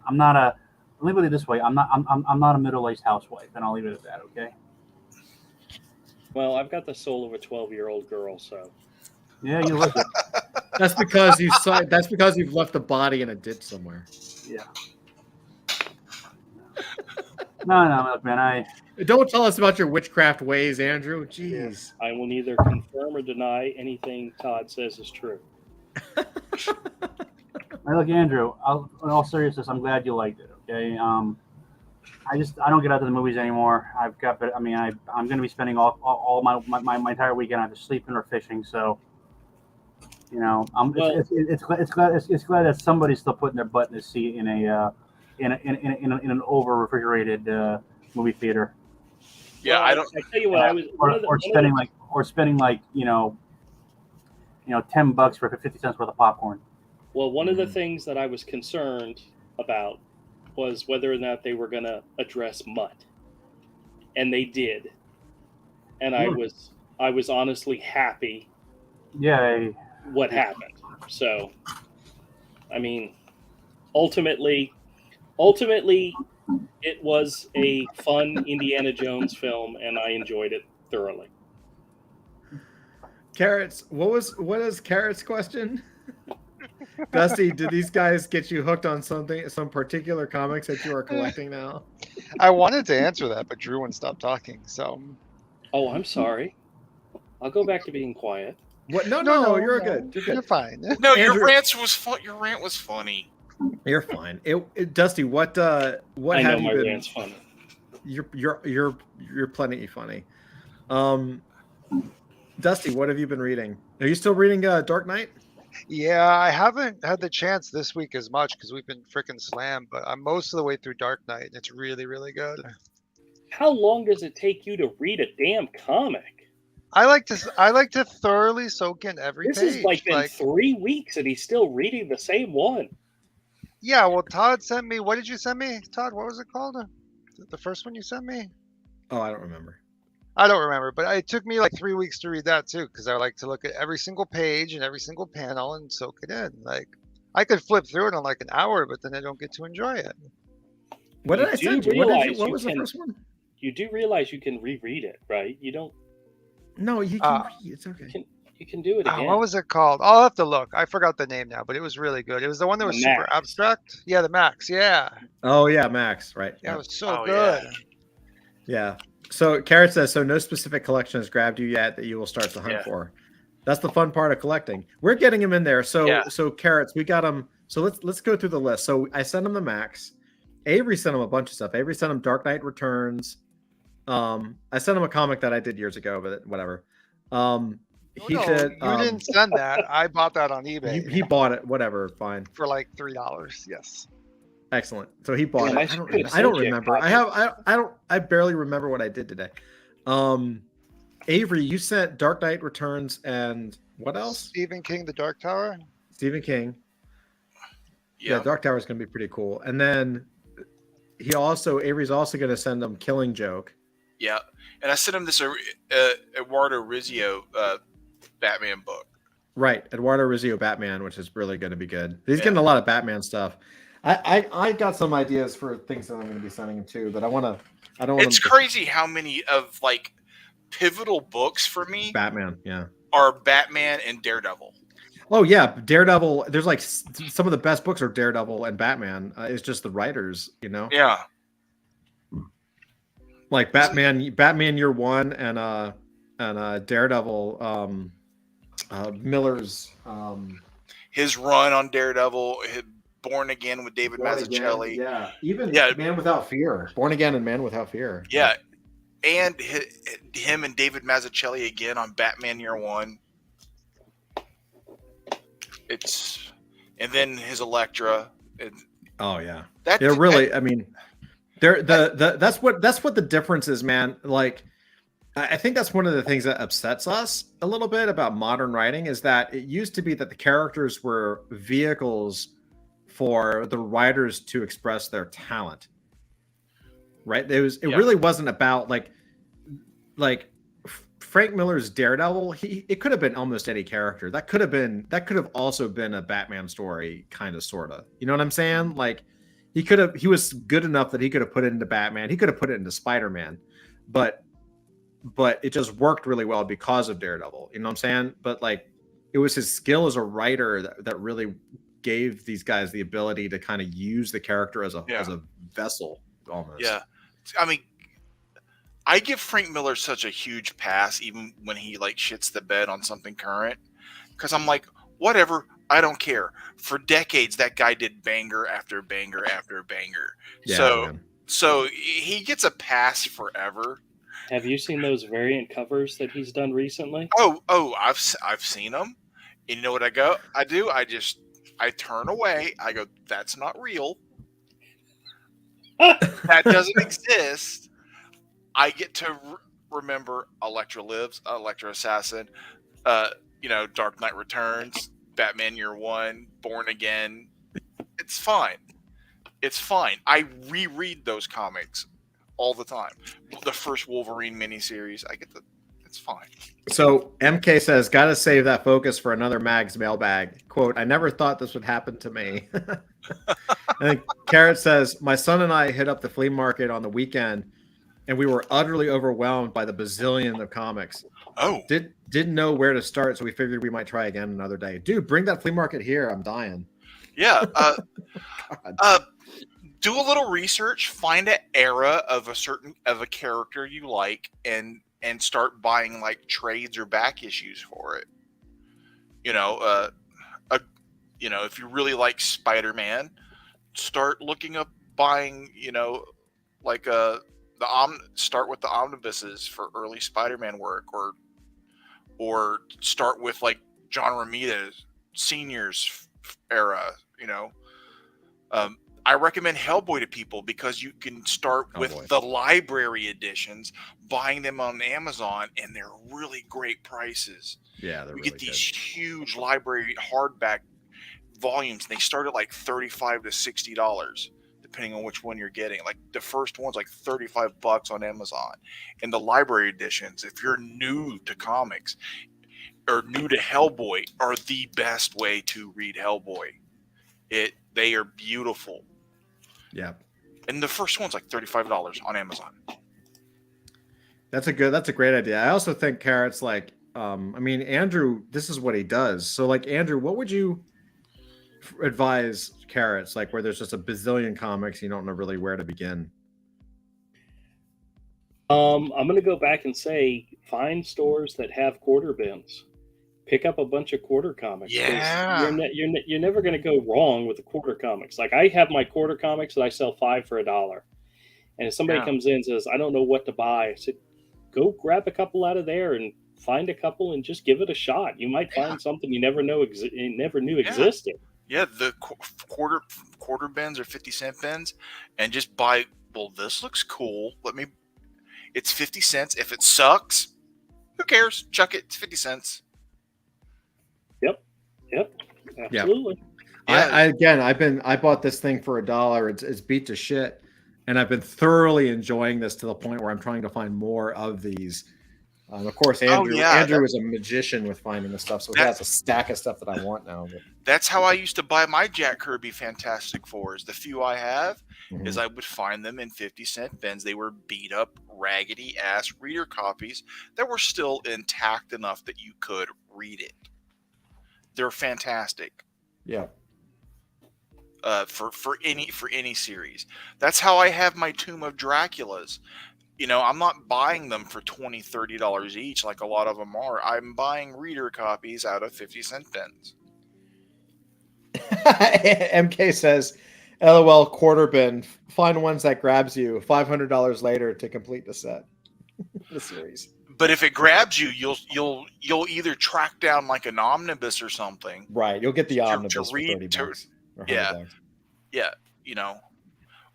I'm not a. Let me put it this way: I'm not a middle-aged housewife, and I'll leave it at that. Okay. Well, I've got the soul of a 12-year-old girl, so. Yeah, you look it. That's because you saw. That's because you've left the body in a ditch somewhere. Yeah. No, look, man. Don't tell us about your witchcraft ways, Andrew. Jeez. I will neither confirm or deny anything Todd says is true. Look, Andrew. In all seriousness, I'm glad you liked it. Okay. I don't get out to the movies anymore. I'm going to be spending all my entire weekend either sleeping or fishing. So, it's glad that somebody's still putting their butt in the seat in an over refrigerated movie theater. Yeah, I tell you what, I was spending like $10 for 50 cents worth of popcorn. Well, one of the things that I was concerned about was whether or not they were going to address Mutt, and they did, and I was honestly happy. Yeah. What happened? So, I mean, ultimately, it was a fun Indiana Jones film, and I enjoyed it thoroughly. Carrots, what is Carrots' question? Dusty, did these guys get you hooked on some particular comics that you are collecting now? I wanted to answer that, but Drew wouldn't stop talking. So. Oh, I'm sorry. I'll go back to being quiet. What? No, you're good. You're fine. No, Andrew, your rant was funny. You're fine. Dusty, what I have know my you been? rant's funny. You're plenty funny. Dusty, what have you been reading? Are you still reading Dark Knight? Yeah, I haven't had the chance this week as much because we've been freaking slammed, but I'm most of the way through Dark Knight, and it's really, really good. How long does it take you to read a damn comic? I like to thoroughly soak in every This page. has been 3 weeks, and he's still reading the same one. Yeah, well, Todd sent me. What did you send me, Todd? What was it called? The first one you sent me? Oh, I don't remember. I don't remember, but it took me like 3 weeks to read that too, because I like to look at every single page and every single panel and soak it in. Like, I could flip through it in like an hour, but then I don't get to enjoy it. What did I send you? What was the first one? You do realize you can reread it, right? You don't. No, you can read. It's okay. You can do it again. What was it called? I'll have to look. I forgot the name now, but it was really good. It was the one that was super abstract. Yeah, the Max. Yeah. Oh yeah, Max. Right. Yeah, it was so good. Yeah. So Carrot says, so no specific collection has grabbed you yet that you will start to hunt for. That's the fun part of collecting. We're getting him in there. So Carrots, we got him. So let's go through the list. So I sent him the Max. Avery sent him a bunch of stuff. Avery sent him Dark Knight Returns. I sent him a comic that I did years ago, but whatever. You didn't send that. I bought that on eBay. He bought it. Whatever. Fine. For like $3. Yes. Excellent. So he bought it. I don't remember. I barely remember what I did today. Avery, you sent Dark Knight Returns and what else? Stephen King, The Dark Tower. Stephen King. Yeah, Dark Tower is going to be pretty cool. And then Avery's also going to send them Killing Joke. Yeah, and I sent him this Eduardo Rizzio Batman book. Right, Eduardo Rizzio Batman, which is really going to be good. He's getting a lot of Batman stuff. I got some ideas for things that I'm going to be sending him too, but I don't. It's crazy how many of like pivotal books for me. Batman, are Batman and Daredevil. Oh yeah, Daredevil. There's like some of the best books are Daredevil and Batman. It's just the writers, Yeah. Like Batman Year One and Daredevil. Miller's his run on Daredevil. Born Again with David Mazzucchelli. Man Without Fear. Born Again and Man Without Fear. Yeah. And him and David Mazzucchelli again on Batman Year One. And then his Elektra. Oh yeah. I mean, that's what the difference is, man. Like, I think that's one of the things that upsets us a little bit about modern writing is that it used to be that the characters were vehicles for the writers to express their talent. Right? It Yeah. really wasn't about like Frank Miller's Daredevil. It could have been almost any character. That could have also been a Batman story, kind of, sort of. You know what I'm saying? Like he was good enough that he could have put it into Batman. He could have put it into Spider-Man, but it just worked really well because of Daredevil. You know what I'm saying? But like, it was his skill as a writer that really gave these guys the ability to kind of use the character as a vessel, almost. Yeah. I mean, I give Frank Miller such a huge pass, even when he like shits the bed on something current, because I'm like, whatever, I don't care. For decades, that guy did banger after banger after banger. Yeah, so he gets a pass forever. Have you seen those variant covers that he's done recently? Oh, I've seen them. And you know what I do? I turn away. I go, that's not real. That doesn't exist. I get to remember Elektra Lives, Elektra Assassin, Dark Knight Returns, Batman Year One, Born Again. It's fine. It's fine. I reread those comics all the time. The first Wolverine miniseries, it's fine. So MK says, gotta save that focus for another Mag's mailbag. Quote, I never thought this would happen to me. I think Carrot says, my son and I hit up the flea market on the weekend and we were utterly overwhelmed by the bazillion of comics. Oh. Didn't know where to start, so we figured we might try again another day. Dude, bring that flea market here. I'm dying. Yeah. Do a little research, find an era of a character you like, and start buying like trades or back issues for it. If you really like Spider-Man, start looking up buying, start with the omnibuses for early Spider-Man work, or start with like John Romita Senior's era. I recommend Hellboy to people because you can start with the library editions, buying them on Amazon, and they're really great prices. Yeah, they're you really get these huge library hardback volumes, and they start at like $35 to $60, depending on which one you're getting. Like the first one's like $35 on Amazon, and the library editions, if you're new to comics or new to Hellboy, are the best way to read Hellboy. They are beautiful. Yeah. And the first one's like $35 on Amazon. That's a great idea. I also think Carrot's like, Andrew, this is what he does. So like, Andrew, what would you advise Carrots, like where there's just a bazillion comics, you don't know really where to begin? I'm going to go back and say, find stores that have quarter bins. Pick up a bunch of quarter comics. Yeah. You're never going to go wrong with the quarter comics. Like I have my quarter comics that I sell 5 for $1. And if somebody comes in and says, I don't know what to buy, I said, go grab a couple out of there and find a couple and just give it a shot. You might find something you never knew existed. Yeah, the quarter bins or 50-cent bins, and just buy, well, this looks cool. It's 50 cents. If it sucks, who cares? Chuck it. It's 50 cents. Yep. Absolutely. Yeah. I bought this thing for $1. It's beat to shit. And I've been thoroughly enjoying this to the point where I'm trying to find more of these. Of course, Andrew is a magician with finding the stuff, so he has a stack of stuff that I want now. But. That's how I used to buy my Jack Kirby Fantastic Fours. The few I have is I would find them in 50-cent bins. They were beat up, raggedy ass reader copies that were still intact enough that you could read it. They're fantastic. Yeah. For any series. That's how I have my Tomb of Draculas. I'm not buying them for $20, $30 each like a lot of them are. I'm buying reader copies out of 50-cent bins. MK says, LOL quarter bin. Find ones that grabs you. $500 later to complete the set. The series. But if it grabs you, you'll either track down like an omnibus or something. Right. You'll get the omnibus to read. for $30. Yeah.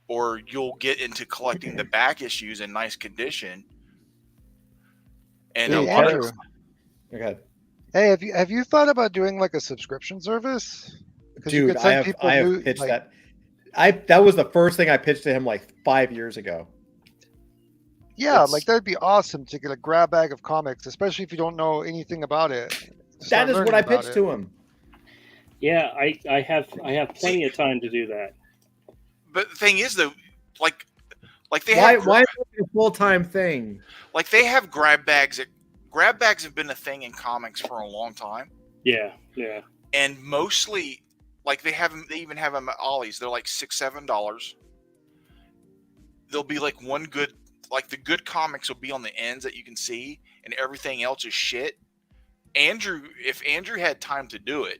Or you'll get into collecting the back issues in nice condition. And okay. Hey, have you thought about doing like a subscription service? Because you Dude, could I send have people pitched that. That was the first thing I pitched to him like 5 years ago. Yeah, It's- like that'd be awesome to get a grab bag of comics, especially if you don't know anything about it. That is what I pitched to him. Yeah, I have plenty of time to do that. But the thing is, though, like they Why have is it a full-time thing? like they have grab bags. Grab bags have been a thing in comics for a long time, Yeah. and mostly like they even have them at Ollie's. They're like $6-7. There'll be like one good, like the good comics will be on the ends that you can see, and everything else is shit. If Andrew had time to do it,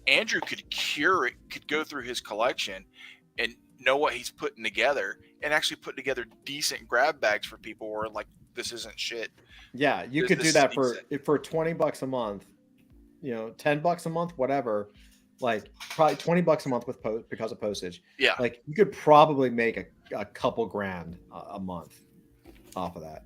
Andrew could could go through his collection and know what he's putting together, and actually put together decent grab bags for people where like this isn't shit. Yeah, you could do that for $20 a month, $10 a month, whatever. Like probably $20 a month because of postage. Yeah, like you could probably make a couple grand a month off of that.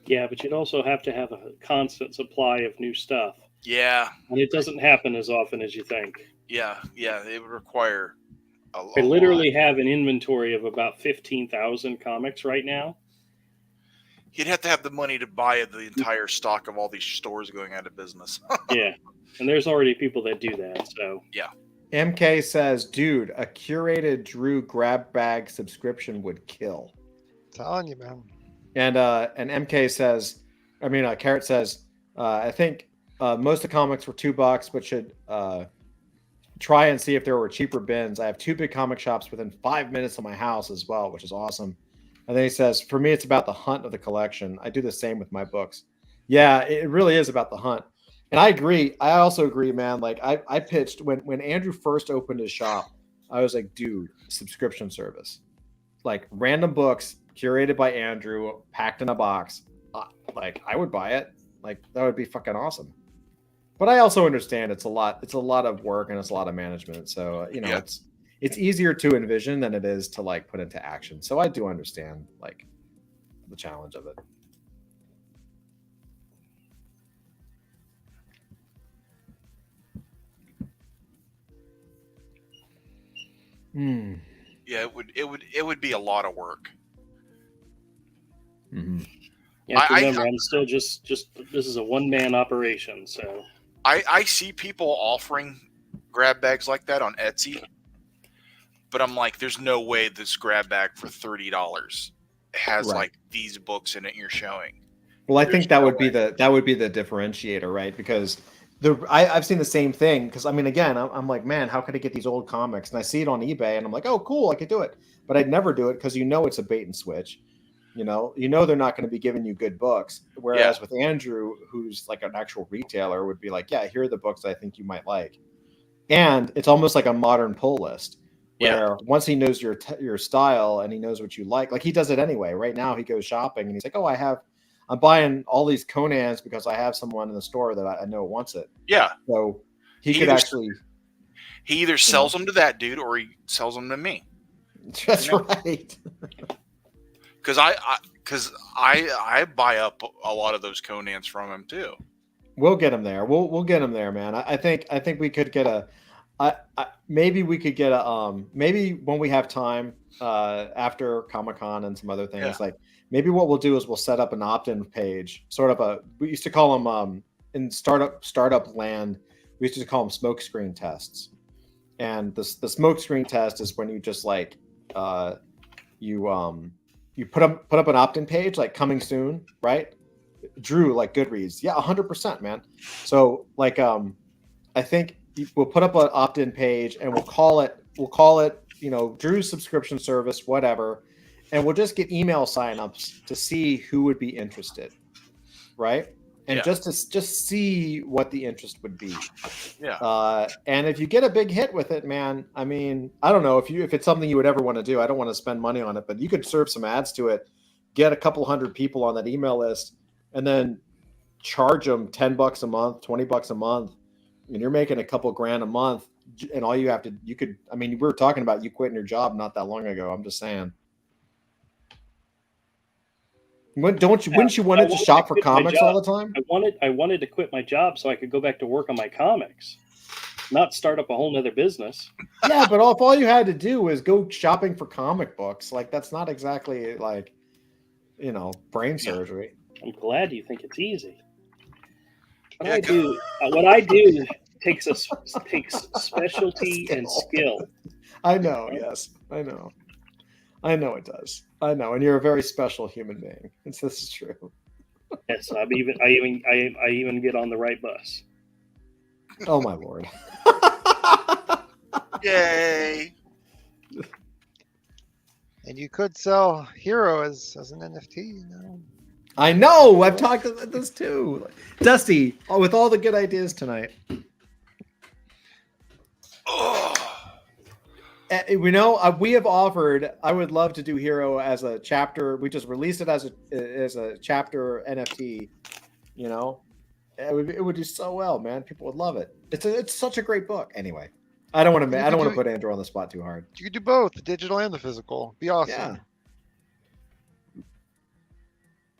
Yeah, but you'd also have to have a constant supply of new stuff. Yeah, and it doesn't happen as often as you think. Yeah, it would require I literally have an inventory of about 15,000 comics right now. You'd have to have the money to buy the entire stock of all these stores going out of business. Yeah, and there's already people that do that. So yeah. MK says, dude, a curated Drew grab bag subscription would kill. I'm telling you, man. And MK says, Carrot says, I think most of the comics were $2, but should try and see if there were cheaper bins. I have 2 big comic shops within 5 minutes of my house as well, which is awesome. And then he says, for me, it's about the hunt of the collection. I do the same with my books. Yeah, it really is about the hunt. And I agree. I also agree, man. Like I pitched when Andrew first opened his shop, I was like, dude, subscription service. Like random books curated by Andrew, packed in a box. Like I would buy it. Like that would be fucking awesome. But I also understand it's a lot of work and it's a lot of management. So, it's easier to envision than it is to like put into action. So I do understand like the challenge of it. Yeah, it would be a lot of work. Mm-hmm. Yeah, remember, I'm still just this is a one-man operation, so I see people offering grab bags like that on Etsy, but I'm like, there's no way this grab bag for $30 has like these books in it you're showing. Well, I think that would be the differentiator, right? Because I've seen the same thing. Because again, I'm like, man, how could I get these old comics? And I see it on eBay, and I'm like, oh, cool, I could do it. But I'd never do it because it's a bait and switch. They're not going to be giving you good books. Whereas with Andrew, who's like an actual retailer, would be like, yeah, here are the books I think you might like. And it's almost like a modern pull list. Where once he knows your style and he knows what you like he does it anyway. Right now he goes shopping and he's like, oh, I'm buying all these Conans because I have someone in the store that I know wants it. Yeah. So he could actually. He either sells them to that dude or he sells them to me. That's right. Because I buy up a lot of those Conans from him too. We'll get him there. We'll get him there, man. I think we could get maybe we could get maybe when we have time after Comic-Con and some other things, like maybe what we'll do is we'll set up an opt-in page, we used to call them in startup land, we used to call them smoke screen tests. And the smoke screen test is when you just like you put up an opt-in page like coming soon, right? Drew, like Goodreads. Yeah, 100%, man. So like I think we'll put up an opt-in page and we'll call it Drew's subscription service, whatever, and we'll just get email signups to see who would be interested, right? And just see what the interest would be. Yeah. And if you get a big hit with it, man, I don't know if it's something you would ever want to do. I don't want to spend money on it, but you could serve some ads to it, get a couple hundred people on that email list, and then charge them $10 a month, $20 a month. And you're making a couple grand a month, and all you have to, we were talking about you quitting your job not that long ago. I'm just saying. Wouldn't you want to shop for comics all the time? I wanted to quit my job so I could go back to work on my comics, not start up a whole nother business. Yeah, but if all you had to do was go shopping for comic books, like that's not exactly like, brain surgery. I'm glad you think it's easy. What I do takes specialty and skill. I know. Yes, I know. I know it does. I know, and you're a very special human being. This is true. Yes, I even get on the right bus. Oh my Lord! Yay! And you could sell Hero as an NFT, I know. I've talked about this too, Dusty. With all the good ideas tonight. We have offered. I would love to do Hero as a chapter. We just released it as a chapter NFT. It would do so well, man. People would love it. It's such a great book. Anyway, I don't want to put Andrew on the spot too hard. You could do both, the digital and the physical. Be awesome. Yeah.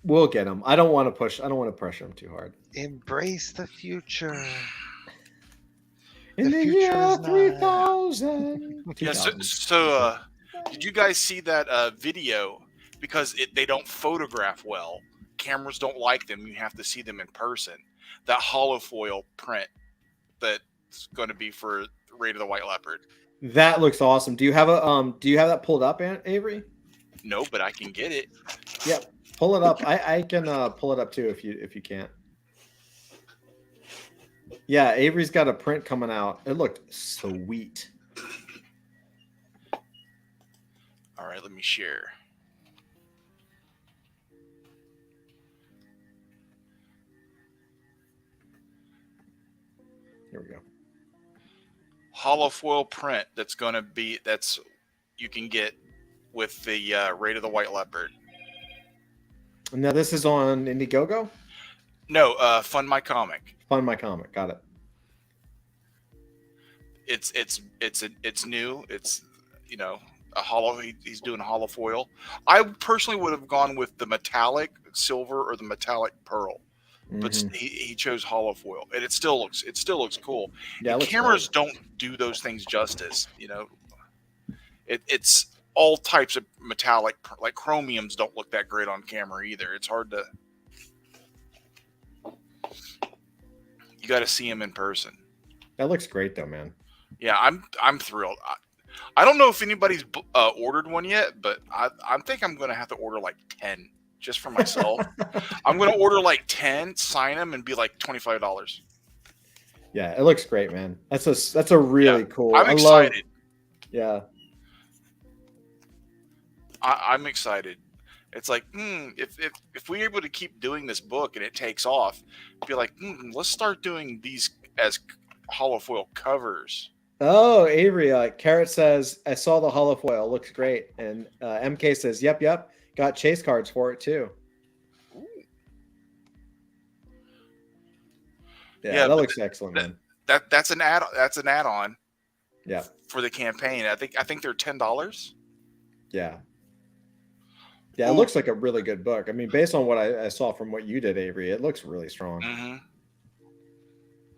We'll get him. I don't want to pressure him too hard. Embrace the future. In the year 3000. Yeah. So, did you guys see that video? Because they don't photograph well. Cameras don't like them. You have to see them in person. That holofoil print that's going to be for Raid of the White Leopard. That looks awesome. Do you have that pulled up, Avery? No, but I can get it. Yeah, pull it up. I can pull it up too if you can't. Yeah, Avery's got a print coming out. It looked sweet. All right, let me share. Here we go. Holofoil print that's you can get with the Raid of the White Leopard. Now this is on Indiegogo? No, Fund My Comic. Fund My Comic. Got it. It's new. It's a hollow. He's doing a holofoil. I personally would have gone with the metallic silver or the metallic pearl, but he chose holofoil, and it still looks cool. Yeah, cameras don't do those things justice. It's all types of metallic, like chromiums don't look that great on camera either. It's hard to. You got to see him in person. That looks great, though, man. Yeah, I'm thrilled. I don't know if anybody's ordered one yet, but I think I'm going to have to order like 10 just for myself. I'm going to order like 10, sign them, and be like $25. Yeah, it looks great, man. That's a really cool. I'm excited. Yeah, I'm excited. It's like, if we're able to keep doing this book and it takes off, be like, let's start doing these as holofoil covers. Oh, Avery, Carrot says, I saw the holofoil. Looks great. And MK says, yep. Got chase cards for it, too. Ooh. Yeah, that looks excellent, man. That's an add-on. Yeah. For the campaign. I think they're $10. Yeah. Yeah, it looks like a really good book. I mean, based on what I saw from what you did, Avery, it looks really strong. Mm-hmm.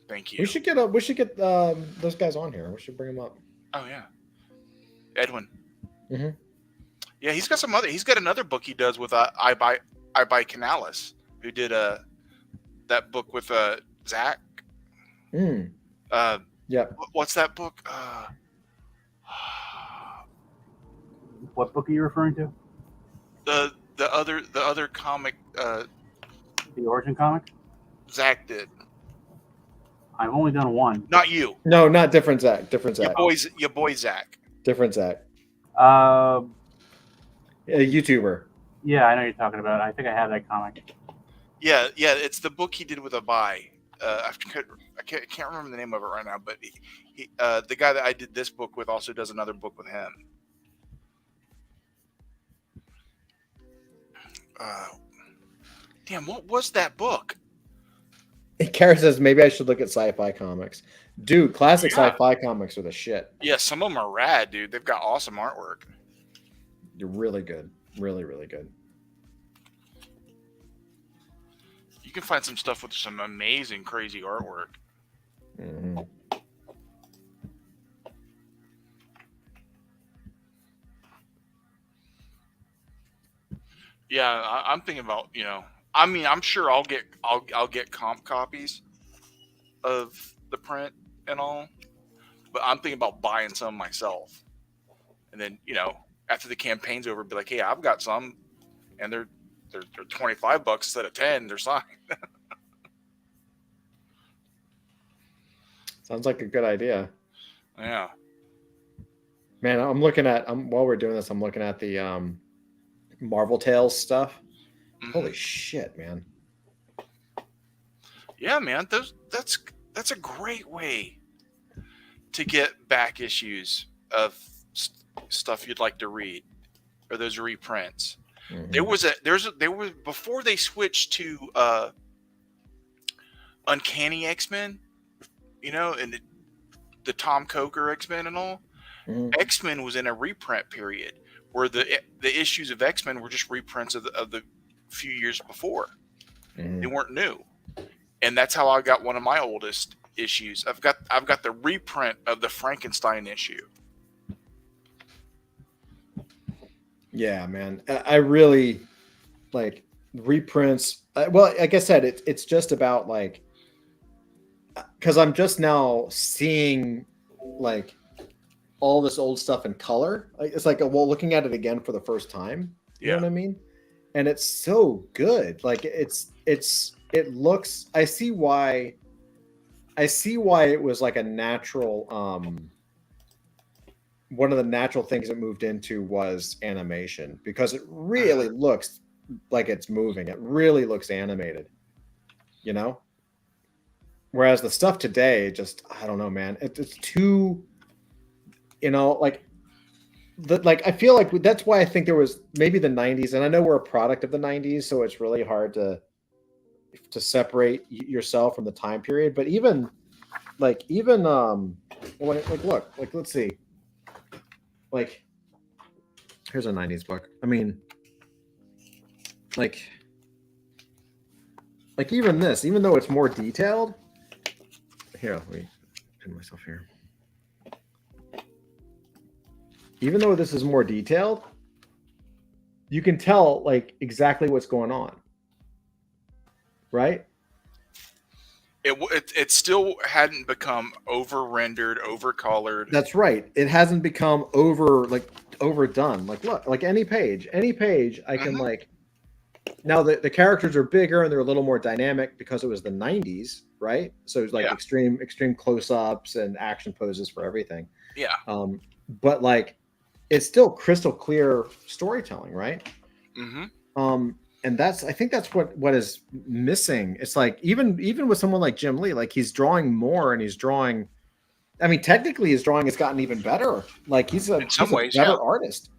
Thank you. We should get those guys on here. We should bring them up. Oh yeah, Edwin. Mm-hmm. Yeah, he's got another book he does with I buy Canales, who did that book with Zach. Yeah. What's that book? What book are you referring to? The other comic. The Origin comic. Zach did. I've only done one. Not you. No, not different Zach. Different Zach. Your boy Zach. Different Zach. A YouTuber. Yeah, I know you're talking about. I think I have that comic. Yeah. It's the book he did with a buy. I can't remember the name of it right now, but he the guy that I did this book with also does another book with him. Damn, what was that book? Kara says maybe I should look at sci-fi comics. Dude, classic sci-fi comics are the shit. Yeah, some of them are rad, dude. They've got awesome artwork. They're really good. Really, really good. You can find some stuff with some amazing, crazy artwork. Mhm. Yeah, I'm thinking about, I mean, I'm sure I'll get comp copies of the print and all, but I'm thinking about buying some myself, and then after the campaign's over, be like, hey, I've got some, and they're $25 instead of 10. They're signed. Sounds like a good idea. Yeah. Man, I'm looking at while we're doing this, I'm looking at the Marvel Tales stuff. Mhm. Holy shit, man. Yeah, man. That's a great way to get back issues of stuff you'd like to read, or those reprints. Mhm. There was before they switched to Uncanny X-Men, and the Tom Coker X-Men and all. Mhm. X-Men was in a reprint period where the issues of X-Men were just reprints of the few years before. Mhm. They weren't new. And that's how I got one of my oldest issues. I've got the reprint of the Frankenstein issue. Yeah, man. I really like reprints. Well, like I said, it's just about like, because I'm just now seeing like all this old stuff in color. It's like, well, looking at it again for the first time. You know what I mean? And it's so good. Like it looks. I see why it was like a natural. One of the natural things it moved into was animation, because it really looks like it's moving. It really looks animated, whereas the stuff today, just, I don't know, man, it's too, like I feel like that's why I think there was maybe the 90s, and I know we're a product of the 90s, so it's really hard to separate yourself from the time period. But even look, like, let's see. Like, here's a 90s book. I mean, like even this, even though it's more detailed. Here, let me pin myself here. Even though this is more detailed, you can tell like exactly what's going on. Right? It still hadn't become over rendered, over colored. That's right. It hasn't become overdone. Like, look, like any page I can like. Now the characters are bigger and they're a little more dynamic because it was the 90s, right? So it's like extreme close-ups and action poses for everything. Yeah. But like, it's still crystal clear storytelling, right? Mm-hmm. And I think that's what is missing. It's like even with someone like Jim Lee, like he's drawing more, and he's drawing. I mean, technically, his drawing has gotten even better. Like he's a better artist,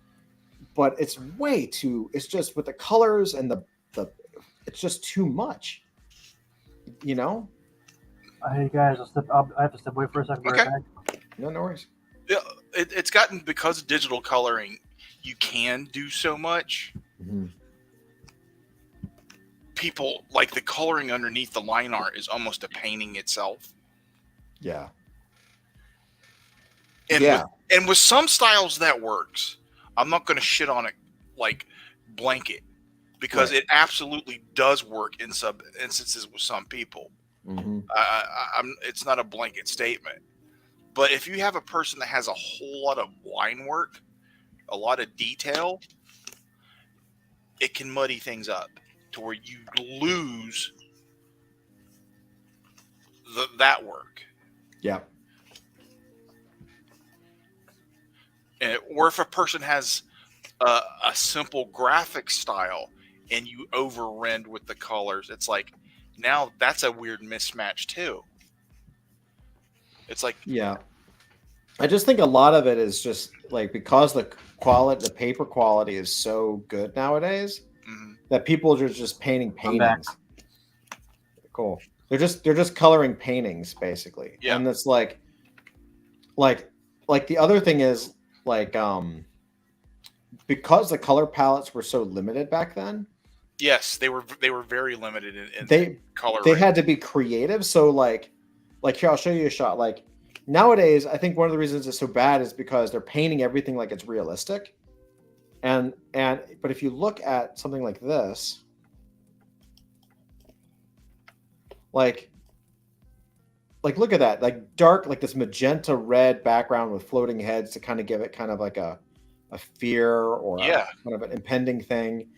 but it's way too. It's just with the colors and the. It's just too much. Hey guys, I have to step away for a second. Okay. No worries. Yeah, it's gotten, because of digital coloring, you can do so much. Mm-hmm. People like the coloring underneath the line art is almost a painting itself. Yeah. And with some styles that works. I'm not going to shit on it like blanket, because it absolutely does work in some instances with some people. Mm-hmm. It's not a blanket statement, but if you have a person that has a whole lot of line work, a lot of detail, it can muddy things up to where you lose that work. Yeah. Or if a person has a simple graphic style and you over-rend with the colors, it's like, now that's a weird mismatch too. It's like, yeah, I just think a lot of it is just like, because the paper quality is so good nowadays, that people are just painting paintings. Cool. They're just coloring paintings basically. Yeah. And it's like the other thing is like, because the color palettes were so limited back then, Yes, they were very limited in They color. they range. had to be creative. So like here, I'll show you a shot. Like nowadays, I think one of the reasons it's so bad is because they're painting everything like it's realistic. But if you look at something like this, like look at that, like dark, like this magenta red background with floating heads to kind of give it kind of like a fear or Yeah. kind of an impending thing.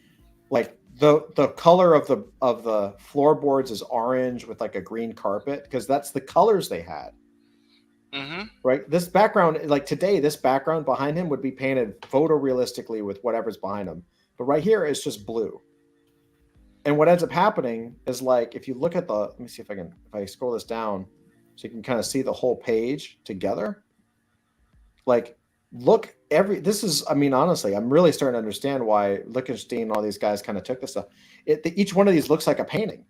Like the color of the floorboards is orange with like a green carpet because that's the colors they had. Mm-hmm. Right. This background, like today, this background behind him would be painted photorealistically with whatever's behind him. But right here, it's just blue. And what ends up happening is like, if you look at let me see if I scroll this down so you can kind of see the whole page together. Like, I mean, honestly, I'm really starting to understand why Lichtenstein and all these guys kind of took this stuff. Each one of these looks like a painting.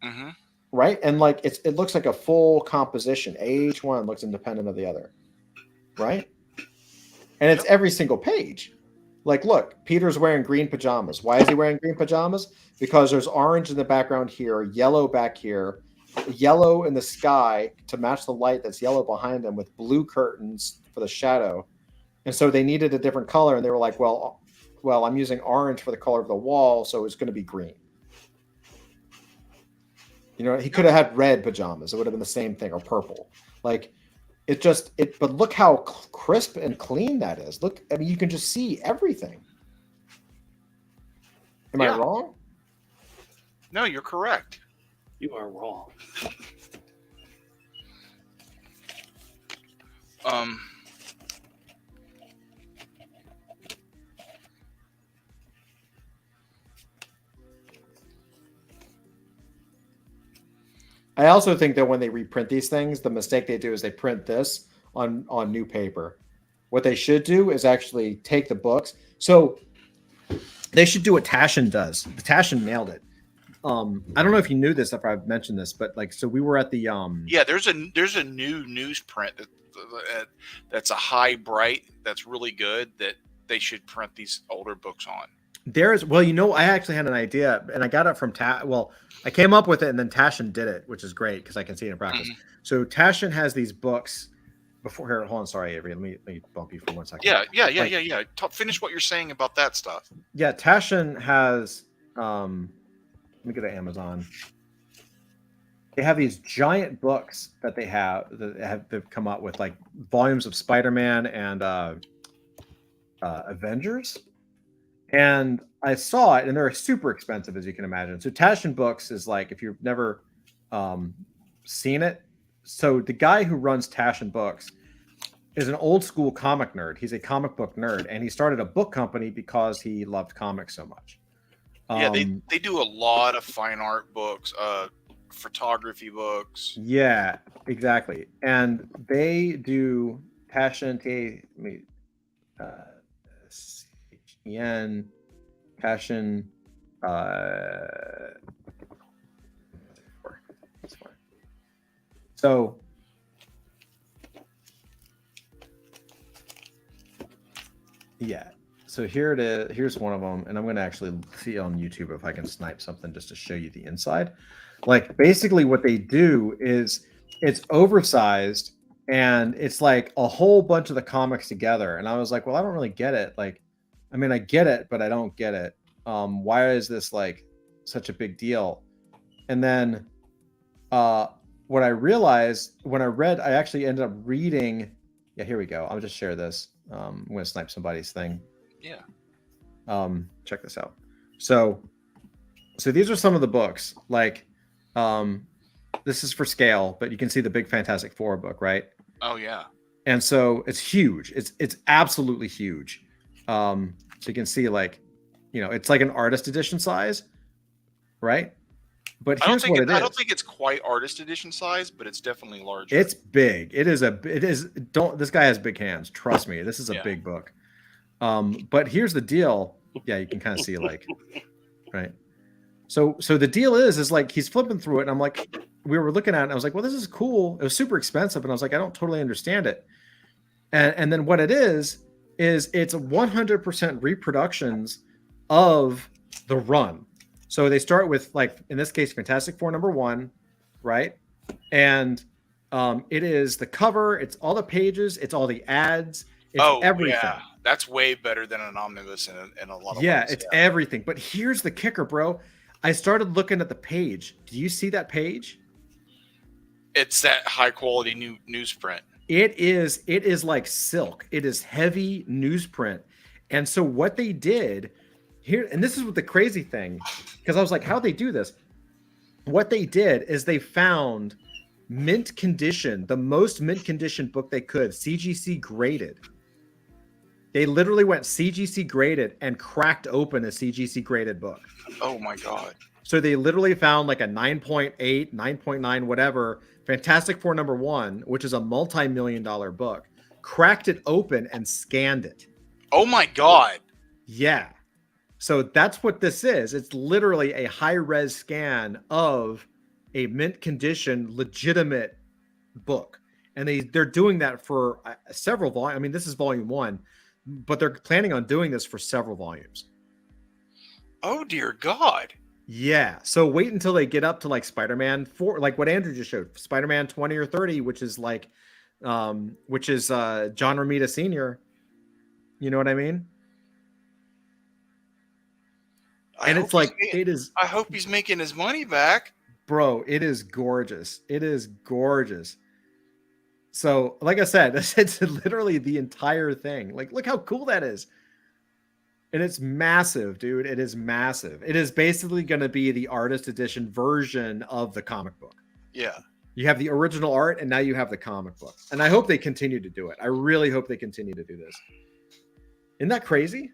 Mm-hmm. Right. And like, it looks like a full composition. Each one looks independent of the other. Right. And it's every single page. Like, look, Peter's wearing green pajamas. Why is he wearing green pajamas? Because there's orange in the background here, yellow back here, yellow in the sky to match the light that's yellow behind them with blue curtains for the shadow. And so they needed a different color. And they were like, well, I'm using orange for the color of the wall. So it's going to be green. You know, he could have had red pajamas. It would have been the same thing, or purple. Like, but look how crisp and clean that is. Look, I mean, you can just see everything. Am I wrong? No, you're correct. You are wrong. I also think that when they reprint these things, the mistake they do is they print this on new paper. What they should do is actually take the books. So they should do what Taschen does. Taschen nailed it. I don't know if you knew this, if I've mentioned this, but like, so we were at the yeah, there's a new newsprint that's a high bright that's really good that they should print these older books on. I actually had an idea and I got it from I came up with it and then Taschen did it, which is great because I can see it in practice. Mm-hmm. So Taschen has these books before here. Hold on, sorry, Avery. Let me bump you for 1 second. Yeah. Finish what you're saying about that stuff. Yeah, Taschen has. Let me go to Amazon. They have these giant books that they've come out with, like volumes of Spider-Man and Avengers. And I saw it, and they're super expensive, as you can imagine. So Taschen Books is like, if you've never seen it. So the guy who runs Taschen Books is an old school comic nerd. He's a comic book nerd, and he started a book company because he loved comics so much. Yeah, they do a lot of fine art books, photography books. Yeah, exactly. And they do Taschen Taschen so yeah. So here it is. Here's one of them, and I'm going to actually see on YouTube if I can snipe something just to show you the inside. Like basically what they do is it's oversized and it's like a whole bunch of the comics together. And I was like, well, I don't really get it. Like, I mean, I get it, but I don't get it. Why is this like such a big deal? And then what I realized when I actually ended up reading. Yeah, here we go. I'll just share this. I'm going to snipe somebody's thing. Yeah. Check this out. So these are some of the books. Like, this is for scale, but you can see the Big Fantastic Four book, right? Oh yeah. And so it's huge. It's absolutely huge. So you can see, like, you know, it's like an artist edition size, right? But here's what it is. I don't think it's quite artist edition size, but it's definitely larger. It's big. This guy has big hands. Trust me. This is a big book. But here's the deal. Yeah, you can kind of see, like, right. So the deal is like he's flipping through it, and I'm like, we were looking at it, and I was like, well, this is cool. It was super expensive, and I was like, I don't totally understand it. And then what it is it's 100% reproductions of the run. So they start with, like, in this case, Fantastic Four #1, right? And it is the cover, it's all the pages, it's all the ads, it's everything. Yeah, that's way better than an omnibus in a lot of ways. Yeah, it's everything. But here's the kicker, bro. I started looking at the page. Do you see that page? It's that high quality newsprint. It is like silk. It is heavy newsprint. And so what they did here, and this is what the crazy thing, because I was like, how'd they do this? What they did is they found mint condition, the most mint condition book they could, CGC graded. They literally went CGC graded and cracked open a CGC graded book. Oh my God. So they literally found like a 9.8, 9.9, whatever, Fantastic Four #1, which is a multi-million-dollar book, cracked it open and scanned it. Oh my God. Yeah. So that's what this is. It's literally a high-res scan of a mint condition, legitimate book. And they're doing that for several volumes. I mean, this is volume 1, but they're planning on doing this for several volumes. Oh dear God. Yeah. So wait until they get up to like Spider-Man 4, like what Andrew just showed, Spider-Man 20 or 30, which is like, John Romita Sr. You know what I mean? And it's like, it is. I hope he's making his money back. Bro, it is gorgeous. It is gorgeous. So, like I said, it's literally the entire thing. Like, look how cool that is. And it's massive, dude. It is massive. It is basically going to be the artist edition version of the comic book. Yeah. You have the original art, and now you have the comic book. And I hope they continue to do it. I really hope they continue to do this. Isn't that crazy?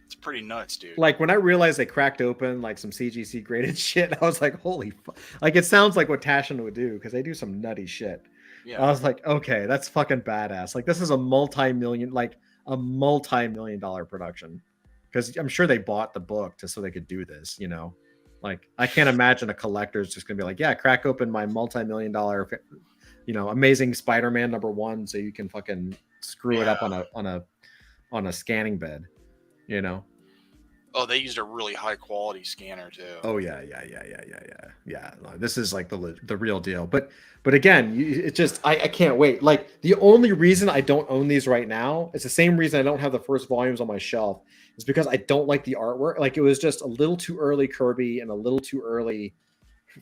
It's pretty nuts, dude. Like, when I realized they cracked open like some CGC graded shit, I was like, holy fuck. Like, it sounds like what Tashin would do, because they do some nutty shit. Yeah. I was like, okay, that's fucking badass. Like, this is a multi-million dollar production, because I'm sure they bought the book just so they could do this, you know. Like, I can't imagine a collector's just gonna be like, yeah, crack open my multi-million dollar, you know, Amazing Spider-Man #1 so you can fucking screw it up on a scanning bed, you know. Oh, they used a really high quality scanner too. Oh yeah. This is like the real deal. But again, it's just I can't wait. Like, the only reason I don't own these right now, it's the same reason I don't have the first volumes on my shelf, is because I don't like the artwork. Like, it was just a little too early Kirby and a little too early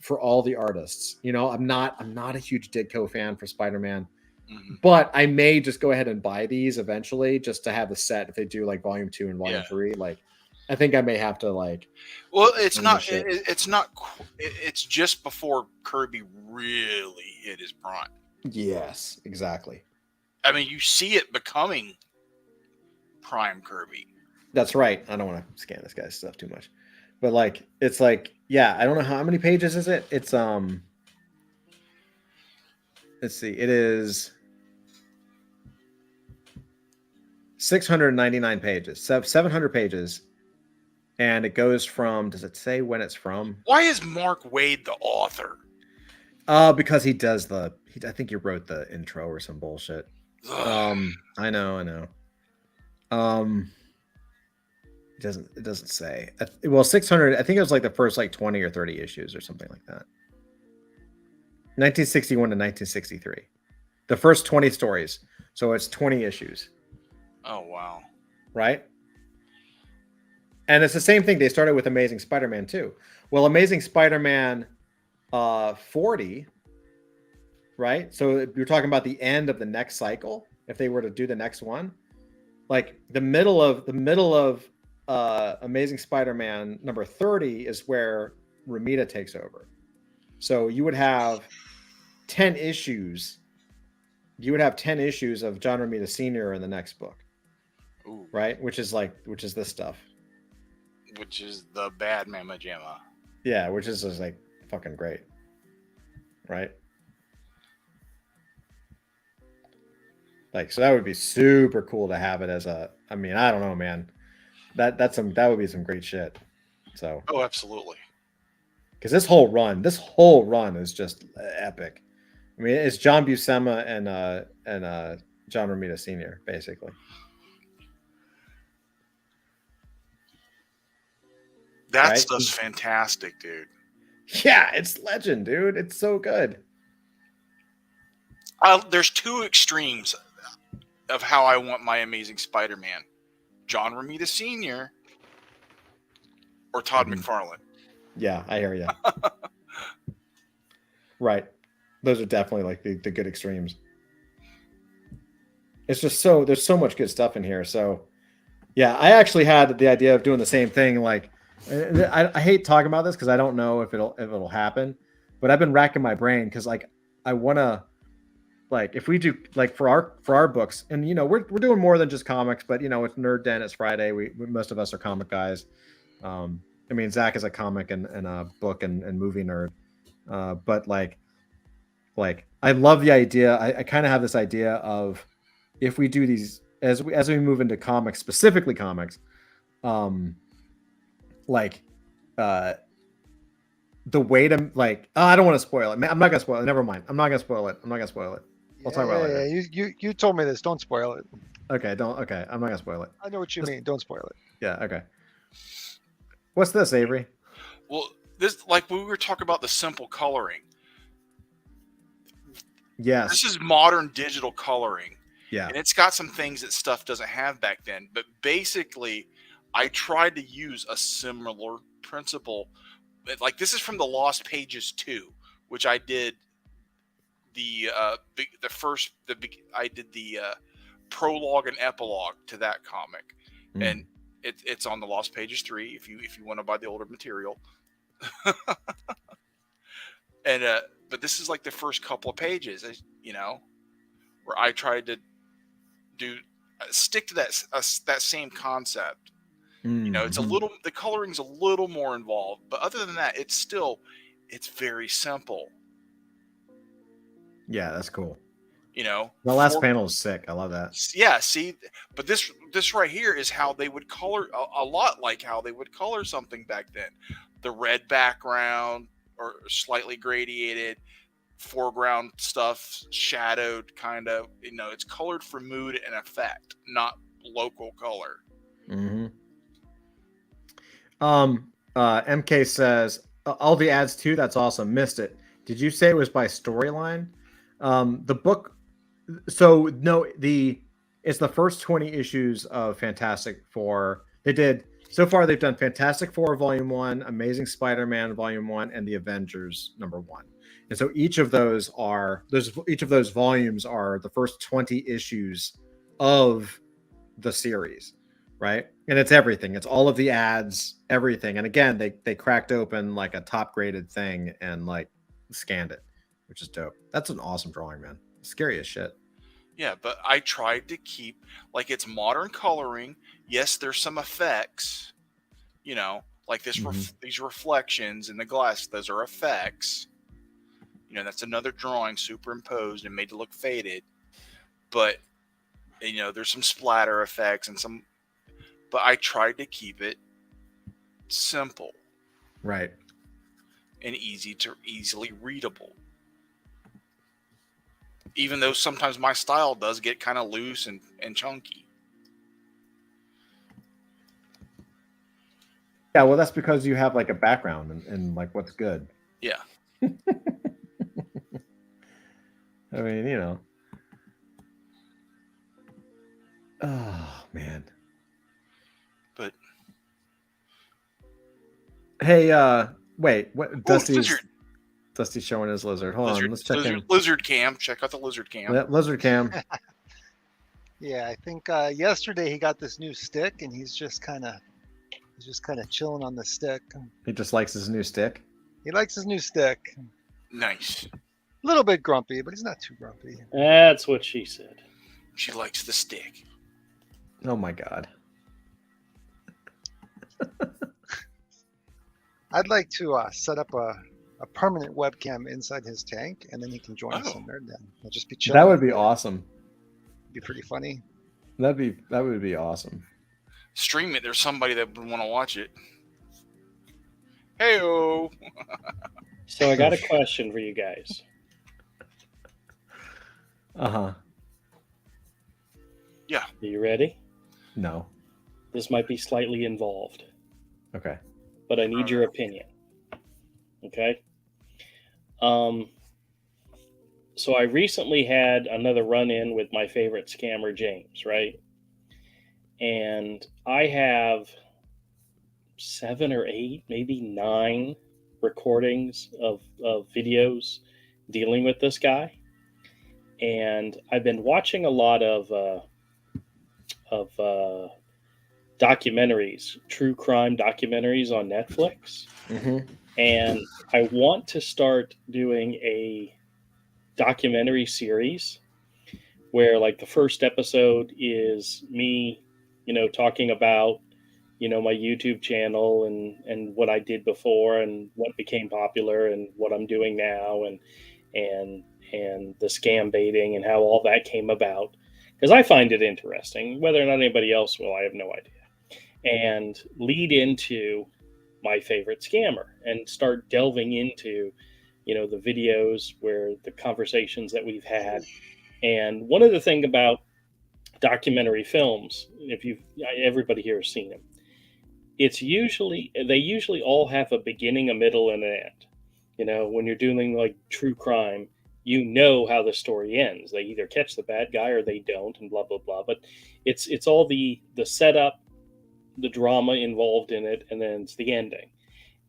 for all the artists. You know, I'm not a huge Ditko fan for Spider-Man. Mm-hmm. But I may just go ahead and buy these eventually just to have the set if they do like volume 2 and volume 3. Like, I think I may have to like. Well, it's not. It's just before Kirby really hit his prime. Yes, exactly. I mean, you see it becoming prime Kirby. That's right. I don't want to scan this guy's stuff too much, but like, it's like, yeah, I don't know how many pages is it. It's let's see. It is 699 pages. 700 pages. And it goes from, does it say when it's from? Why is Mark Waid the author? Because he does I think he wrote the intro or some bullshit. I know. It doesn't say. Well, 600, I think it was like the first like 20 or 30 issues or something like that. 1961 to 1963. The first 20 stories. So it's 20 issues. Oh, wow. Right? And it's the same thing. They started with Amazing Spider-Man 2. Well, Amazing Spider-Man 40, right? So you're talking about the end of the next cycle. If they were to do the next one, like the middle of Amazing Spider-Man number 30 is where Romita takes over. So you would have 10 issues. You would have 10 issues of John Romita Sr. in the next book. Ooh. Right? Which is this stuff. Which is the bad Mama Jamma. Yeah, which is just like fucking great. Right? Like, so that would be super cool to have it as I mean, I don't know, man. That would be some great shit. So. Oh, absolutely. Because this whole run is just epic. I mean, it's John Buscema and John Romita Sr. basically. That right? stuff's fantastic, dude. Yeah, it's legend, dude. It's so good. There's two extremes of how I want my Amazing Spider-Man: John Romita Sr. or Todd McFarlane. Yeah, I hear you. Right. Those are definitely like the good extremes. It's just there's so much good stuff in here. So yeah, I actually had the idea of doing the same thing. Like I hate talking about this because I don't know if it'll happen, but I've been racking my brain because like I want to, like, if we do like for our books, and we're doing more than just comics, but it's Nerd Den, it's Friday. We most of us are comic guys. I mean, Zach is a comic and a book and movie nerd. But like I love the idea. I kind of have this idea of, if we do these as we move into comics, specifically comics, like the way to, like, I don't want to spoil it. I'm not gonna spoil it. Never mind. I'm not gonna spoil it. We'll talk about it later. You told me this. Don't spoil it. Okay, okay. I'm not gonna spoil it. I know what you mean. Don't spoil it. Yeah, okay. What's this, Avery? Well, this, like when we were talking about the simple coloring. Yes. This is modern digital coloring. Yeah. And it's got some things that stuff doesn't have back then. But basically, I tried to use a similar principle. Like, this is from the Lost Pages 2, which I did I did the prologue and epilogue to that comic. And it's on the Lost Pages 3 if you want to buy the older material. And but this is like the first couple of pages, where I tried to stick to that same concept. It's a little, the coloring's a little more involved, but other than that, it's very simple. Yeah, that's cool. The last panel is sick. I love that. Yeah, see, but this right here is how they would color, a lot like how they would color something back then. The red background or slightly gradiated, foreground stuff shadowed, kind of. It's colored for mood and effect, not local color. MK says all the ads too. That's awesome. Missed it. Did you say it was by storyline? The book. So no, it's the first 20 issues of Fantastic Four. So far they've done Fantastic Four Volume 1, Amazing Spider-Man Volume 1, and the Avengers #1. And so each of those volumes are the first 20 issues of the series, right? And it's everything. It's all of the ads, everything. And again, they cracked open like a top graded thing and like scanned it, which is dope. That's an awesome drawing, man. Scary as shit. Yeah, but I tried to keep, like, it's modern coloring. Yes, there's some effects, like this these reflections in the glass. Those are effects. That's another drawing superimposed and made to look faded. But there's some splatter effects and some. But I tried to keep it simple, right, and easily readable. Even though sometimes my style does get kind of loose and chunky. Yeah, well, that's because you have like a background and like what's good. Yeah. I mean, oh man. But hey, wait, what? Dusty's showing his lizard. Hold on, let's check in. Lizard cam. Check out the lizard cam. Yeah, lizard cam. Yeah, I think yesterday he got this new stick, and he's just kind of chilling on the stick. He just likes his new stick. He likes his new stick. Nice. A little bit grumpy, but he's not too grumpy. That's what she said. She likes the stick. Oh my god. I'd like to set up a permanent webcam inside his tank, and then he can join us on Nerd Den. He'll just be chilling. That would be awesome. Be pretty funny. That would be awesome. Stream it. There's somebody that would want to watch it. Hey-o. So I got a question for you guys. Uh-huh. Yeah. Are you ready? No. This might be slightly involved. Okay. but I need your opinion. Okay. So I recently had another run-in with my favorite scammer, James, right? And I have 7 or 8, maybe 9 recordings of videos dealing with this guy. And I've been watching a lot of documentaries, true crime documentaries on Netflix. Mm-hmm. And I want to start doing a documentary series where, like, the first episode is me, talking about, my YouTube channel and what I did before and what became popular and what I'm doing now and the scam baiting and how all that came about, because I find it interesting. Whether or not anybody else will, I have no idea. And lead into my favorite scammer and start delving into, the videos where the conversations that we've had. And one of the things about documentary films, everybody here has seen them, they usually all have a beginning, a middle, and an end. When you're doing like true crime, how the story ends. They either catch the bad guy or they don't, and blah blah blah. But it's all the setup, the drama involved in it, and then it's the ending.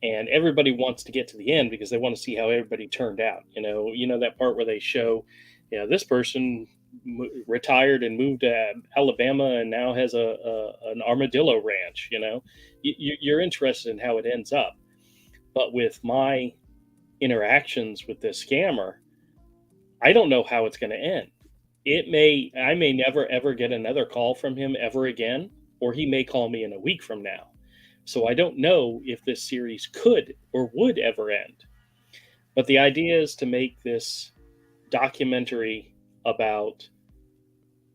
And everybody wants to get to the end because they want to see how everybody turned out. That part where they show, this person retired and moved to Alabama and now has an armadillo ranch. You're interested in how it ends up. But with my interactions with this scammer, I don't know how it's going to end. I may never ever get another call from him ever again, or he may call me in a week from now. So I don't know if this series could or would ever end. But the idea is to make this documentary about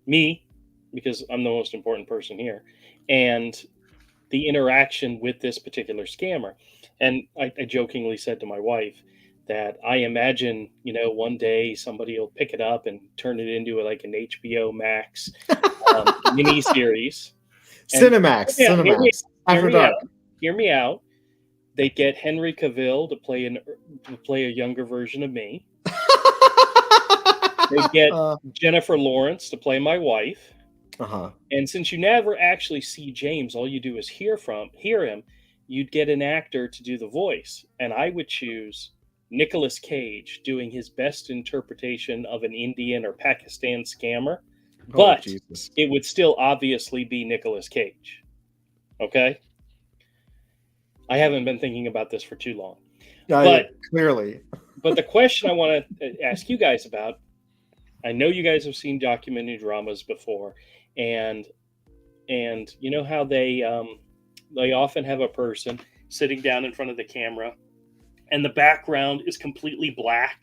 me, because I'm the most important person here, and the interaction with this particular scammer. And I jokingly said to my wife that I imagine, one day somebody will pick it up and turn it into like an HBO Max mini series. Cinemax. After dark. Hear me out. They get Henry Cavill to play a younger version of me. They get Jennifer Lawrence to play my wife. Uh-huh. And since you never actually see James, all you do is hear him, you'd get an actor to do the voice. And I would choose Nicolas Cage doing his best interpretation of an Indian or Pakistan scammer. But it would still obviously be Nicolas Cage. Okay? I haven't been thinking about this for too long. Clearly. But the question I want to ask you guys about, I know you guys have seen documentary dramas before, and you know how they often have a person sitting down in front of the camera, and the background is completely black,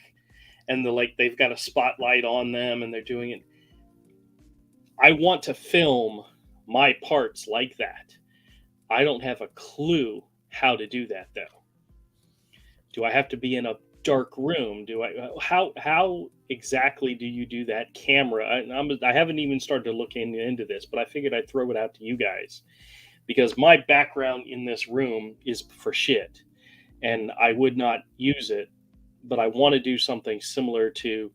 and they've got a spotlight on them, and they're doing it. I want to film my parts like that. I don't have a clue how to do that, though. Do I have to be in a dark room? How exactly do you do that camera? I haven't even started to look into this, but I figured I'd throw it out to you guys, because my background in this room is for shit, and I would not use it, but I want to do something similar to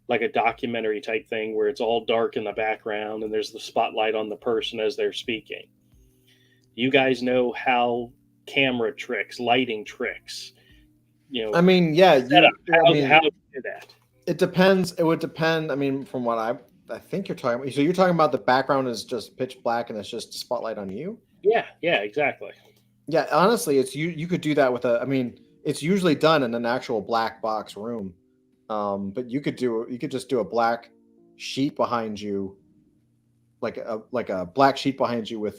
like a documentary type thing where it's all dark in the background and there's the spotlight on the person as they're speaking. You guys know how camera tricks, lighting tricks, I mean, yeah. How to do that? It depends. It would depend. I mean, from what I think you're talking about. So you're talking about the background is just pitch black and it's just a spotlight on you? Yeah, exactly. Yeah, honestly, it's you could do that with it's usually done in an actual black box room. But you could just do a black sheet behind you, like a black sheet behind you with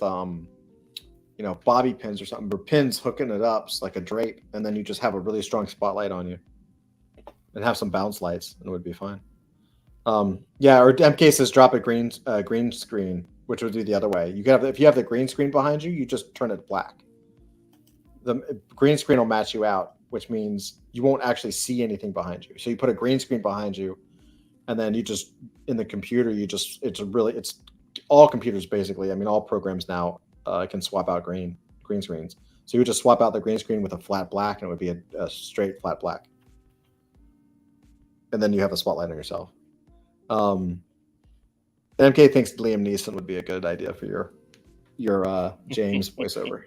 bobby pins or something, or pins hooking it up like a drape, and then you just have a really strong spotlight on you, and have some bounce lights, and it would be fine. Or MK says drop a green screen, which would do the other way. If you have the green screen behind you, you just turn it black. The green screen will match you out, which means you won't actually see anything behind you. So you put a green screen behind you, and then you just, in the computer, it's all computers basically. I mean, all programs now can swap out green screens. So you would just swap out the green screen with a flat black, and it would be a straight flat black. And then you have a spotlight on yourself. MK thinks Liam Neeson would be a good idea for your James voiceover.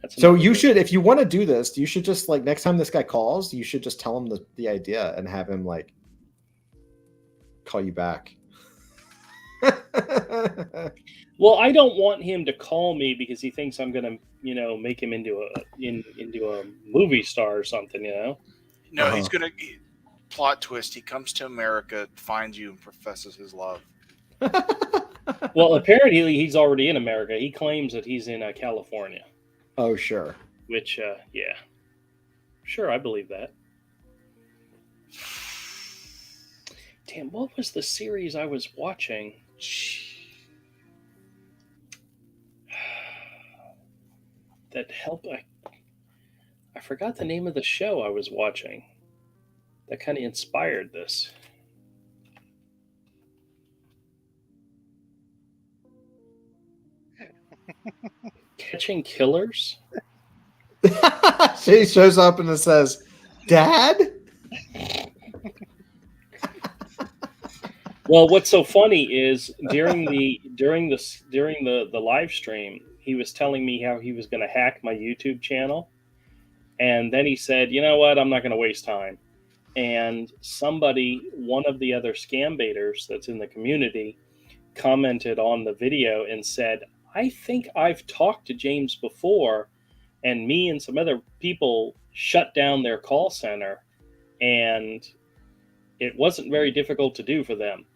So you should, if you want to do this, you should just like next time this guy calls, you should just tell him the idea and have him like call you back. Well, I don't want him to call me because he thinks I'm gonna, make him into a movie star or something, No, he's gonna plot twist. He comes to America, finds you, and professes his love. Well, apparently he's already in America. He claims that he's in California. Oh, sure. Which, yeah. Sure, I believe that. Damn, what was the series I was watching? That helped. I forgot the name of the show I was watching. That kind of inspired this. Catching Killers? She shows up and it says, "Dad?" Well, what's so funny is during the live stream, he was telling me how he was going to hack my YouTube channel, and then he said, "You know what? I'm not going to waste time." And one of the other scam baiters that's in the community, commented on the video and said, "I think I've talked to James before, and me and some other people shut down their call center, and it wasn't very difficult to do for them,"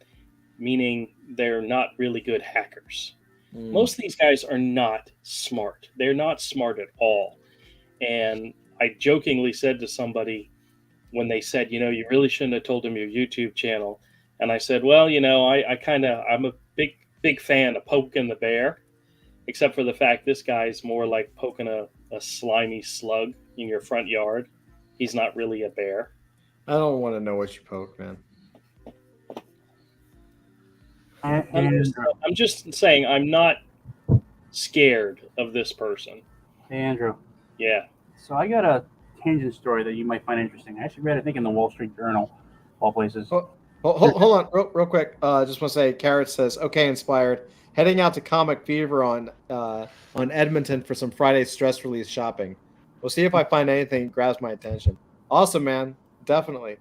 meaning they're not really good hackers. Most of these guys are not smart. They're not smart at all. And I jokingly said to somebody when they said, you really shouldn't have told them your YouTube channel. And I said, well, I'm a big fan of poking the bear, except for the fact this guy's more like poking a slimy slug in your front yard. He's not really a bear. I don't want to know what you poke, man. I'm just saying I'm not scared of this person. Hey, Andrew. Yeah. So I got a tangent story that you might find interesting. I actually read, I think, in the Wall Street Journal, of all places. Hold on, real quick. Just want to say, Carrot says, "Okay, inspired. Heading out to Comic Fever on Edmonton for some Friday stress release shopping. We'll see if I find anything that grabs my attention." Awesome, man. Definitely.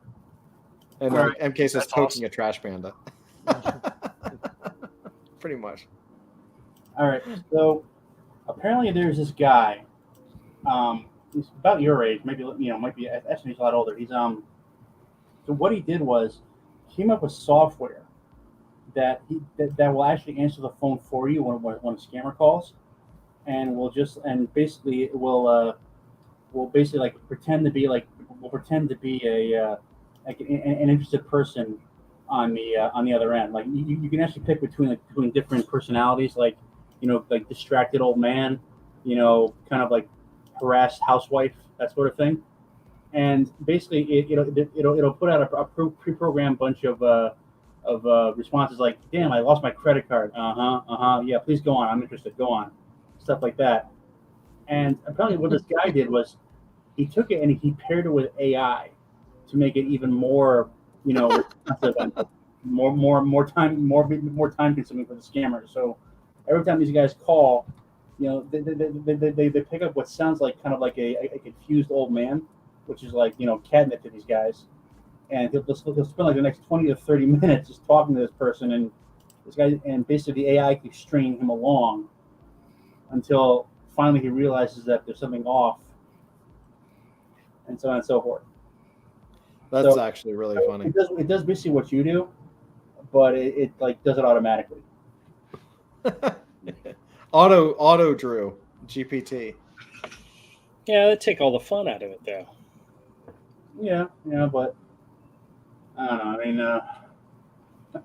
And Right. MK says, That's "Poking awesome. a trash panda." Pretty much. All right. So apparently there's this guy. He's about your age, maybe actually he's a lot older. He's So what he did was he came up with software that will actually answer the phone for you when a scammer calls, and basically it will basically like pretend to be a an interested person on the other end. Like you can actually pick between different personalities, like like distracted old man, kind of like harassed housewife, that sort of thing. And basically it'll put out a pre-programmed bunch of responses like, "Damn, I lost my credit card. Yeah, please go on. I'm interested. Go on." Stuff like that. And apparently what this guy did was he took it and he paired it with AI to make it even more, responsive and more time consuming for the scammers. So every time these guys call, they pick up what sounds like kind of like a confused old man, which is like catnip to these guys, and they'll spend like the next 20 to 30 minutes just talking to this person, and this guy, and basically the AI keeps stringing him along until finally he realizes that there's something off, and so on and so forth. That's actually really funny. It does basically what you do, but it like does it automatically. Auto Drew GPT. Yeah, that'd take all the fun out of it, though. Yeah, but I don't know. I mean,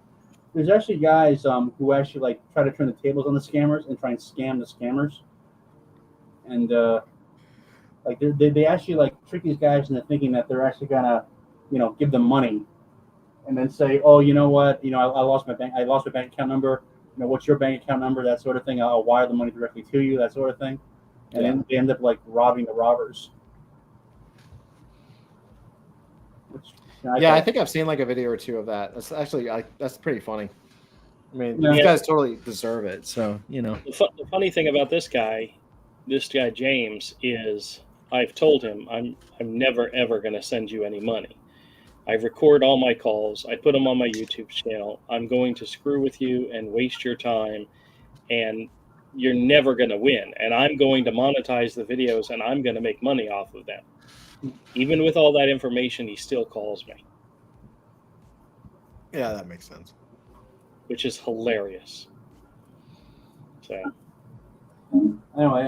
there's actually guys who actually like try to turn the tables on the scammers and try and scam the scammers, and like they actually like trick these guys into thinking that they're actually gonna give them money, and then say, "Oh, you know what? I lost my bank account number. What's your bank account number? That sort of thing. I'll wire the money directly to you. That sort of thing." and then they end up like robbing the robbers. Which, I think I've seen like a video or two of that. That's actually that's pretty funny. I mean, Yeah. these guys totally deserve it. So The funny thing about this guy James, is I've told him I'm never ever going to send you any money. I record all my calls. I put them on my YouTube channel. I'm going to screw with you and waste your time, and you're never going to win. And I'm going to monetize the videos, and I'm going to make money off of them. Even with all that information, he still calls me. Yeah, that makes sense. Which is hilarious. So anyway,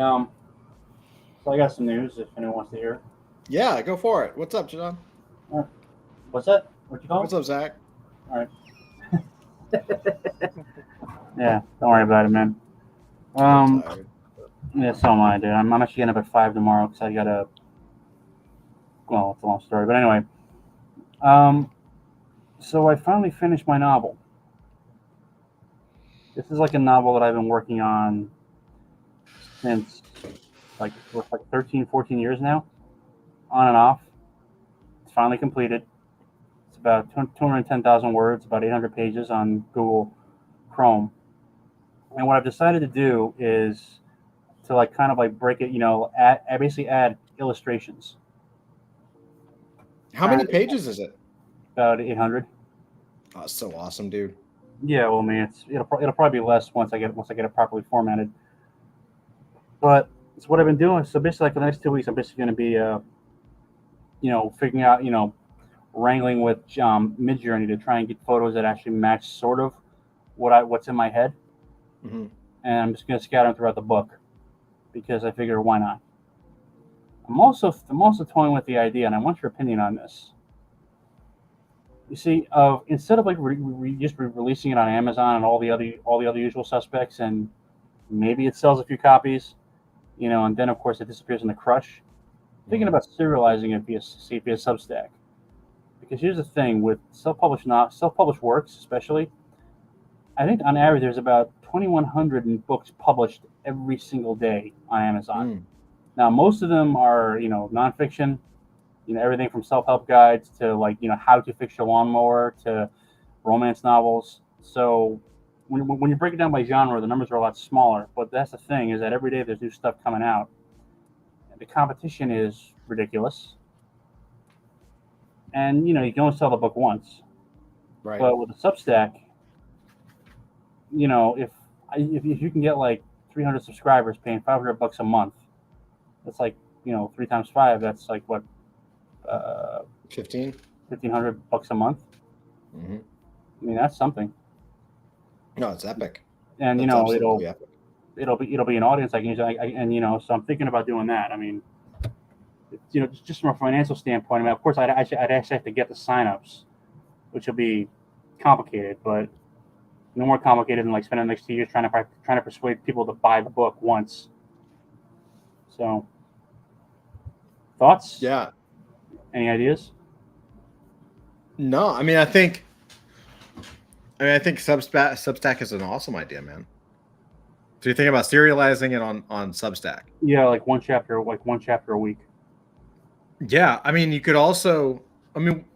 so I got some news if anyone wants to hear. Yeah, go for it. What's up, John? What's that? What you call? What's up, Zach? All right. Yeah, don't worry about it, man. Yeah, so am I, dude. I'm actually getting up at 5 tomorrow because I gotta. Well, it's a long story, but anyway. So I finally finished my novel. This is like a novel that I've been working on since like 13, 14 years now, on and off. It's finally completed. It's about 210,000 words, about 800 pages on Google Chrome. And what I've decided to do is to like kind of like break it, basically add illustrations. How many pages is it? About 800. Oh, so awesome, dude. Yeah, well, I mean, it'll probably be less once I get it properly formatted. But it's what I've been doing. So basically, like for the next 2 weeks, I'm basically going to be, figuring out, wrangling with Midjourney to try and get photos that actually match sort of what's in my head. Mm-hmm. And I'm just going to scatter them throughout the book because I figure why not. I'm also toying with the idea, and I want your opinion on this. You see, instead of like just releasing it on Amazon and all the other usual suspects, and maybe it sells a few copies, and then of course it disappears in the crush. I'm thinking about serializing it via Substack, because here's the thing with self-published works, especially. I think on average there's about 2,100 books published every single day on Amazon. Now most of them are nonfiction. Everything from self-help guides to how to fix your lawnmower to romance novels. So when you break it down by genre, the numbers are a lot smaller. But that's the thing, is that every day there's new stuff coming out. And the competition is ridiculous. And you can only sell the book once. Right. But with a Substack, if you can get like 300 subscribers paying $500 a month, that's like 3 times 5. That's like what. 1,500 a month. Mm-hmm. I mean, that's something. No, it's epic. And that's it'll be an audience I can use. So I'm thinking about doing that. I mean, just from a financial standpoint. I mean, of course, I'd actually have to get the signups, which will be complicated, but no more complicated than like spending the next 2 years trying to persuade people to buy the book once. So, thoughts? Yeah. Any ideas? No, I mean, I think Substack is an awesome idea, man. So you think about serializing it on Substack? Yeah, like one chapter a week. Yeah, I mean, you could also. I mean,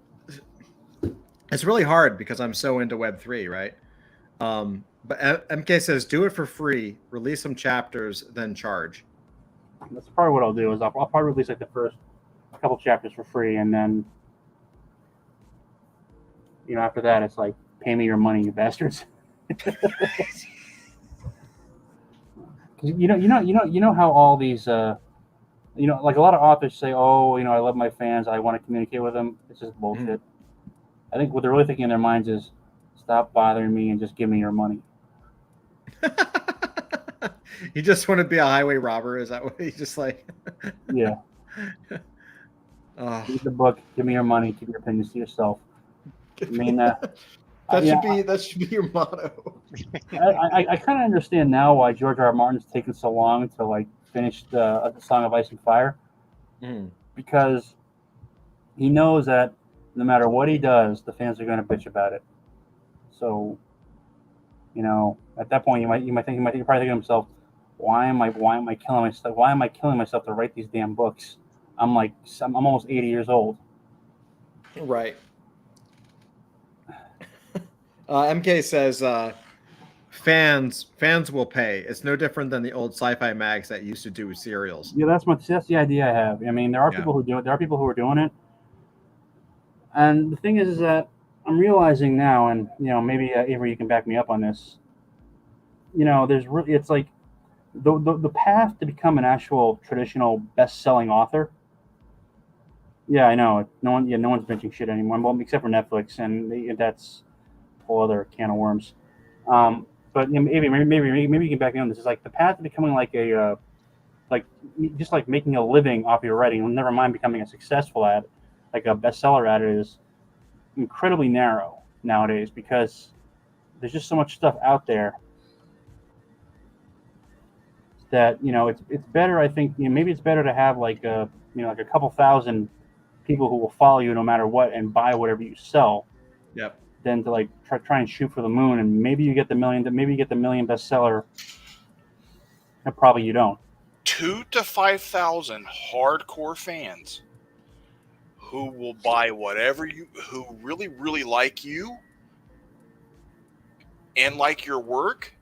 it's really hard because I'm so into Web3, right? But MK says, do it for free, release some chapters, then charge. That's probably what I'll do. Is I'll probably release like the first couple chapters for free, and then after that it's like, pay me your money, you bastards. you know how all these like a lot of authors say, oh, I love my fans, I want to communicate with them. It's just bullshit. I think what they're really thinking in their minds is, stop bothering me and just give me your money. You just want to be a highway robber? Is that what you just like? Yeah. Read the book, give me your money, keep your opinions to yourself. I mean, that should be your motto. I kind of understand now why George R. R. Martin's taken so long to like finish the Song of Ice and Fire, because he knows that no matter what he does, the fans are going to bitch about it. So, at that point, you're probably thinking to himself, why am I killing myself? Why am I killing myself to write these damn books? I'm almost 80 years old. Right. MK says fans will pay. It's no different than the old sci-fi mags that used to do serials. Yeah, that's the idea I have. I mean, there are people who do it. There are people who are doing it. And the thing is that I'm realizing now, and maybe Avery, you can back me up on this. There's really, it's like the path to become an actual traditional best-selling author. Yeah, I know. No one's benching shit anymore, well, except for Netflix, and that's a whole other can of worms. But maybe you can back me on this. It's like the path to becoming like a just like making a living off your writing. Never mind becoming a successful at, like a bestseller at it, is incredibly narrow nowadays because there's just so much stuff out there that it's better. I think maybe it's better to have like a couple thousand people who will follow you no matter what and buy whatever you sell. Yep. Than to like try and shoot for the moon, and maybe you get the million bestseller, and probably you don't. 2,000 to 5,000 hardcore fans who will buy whatever who really, really like you and like your work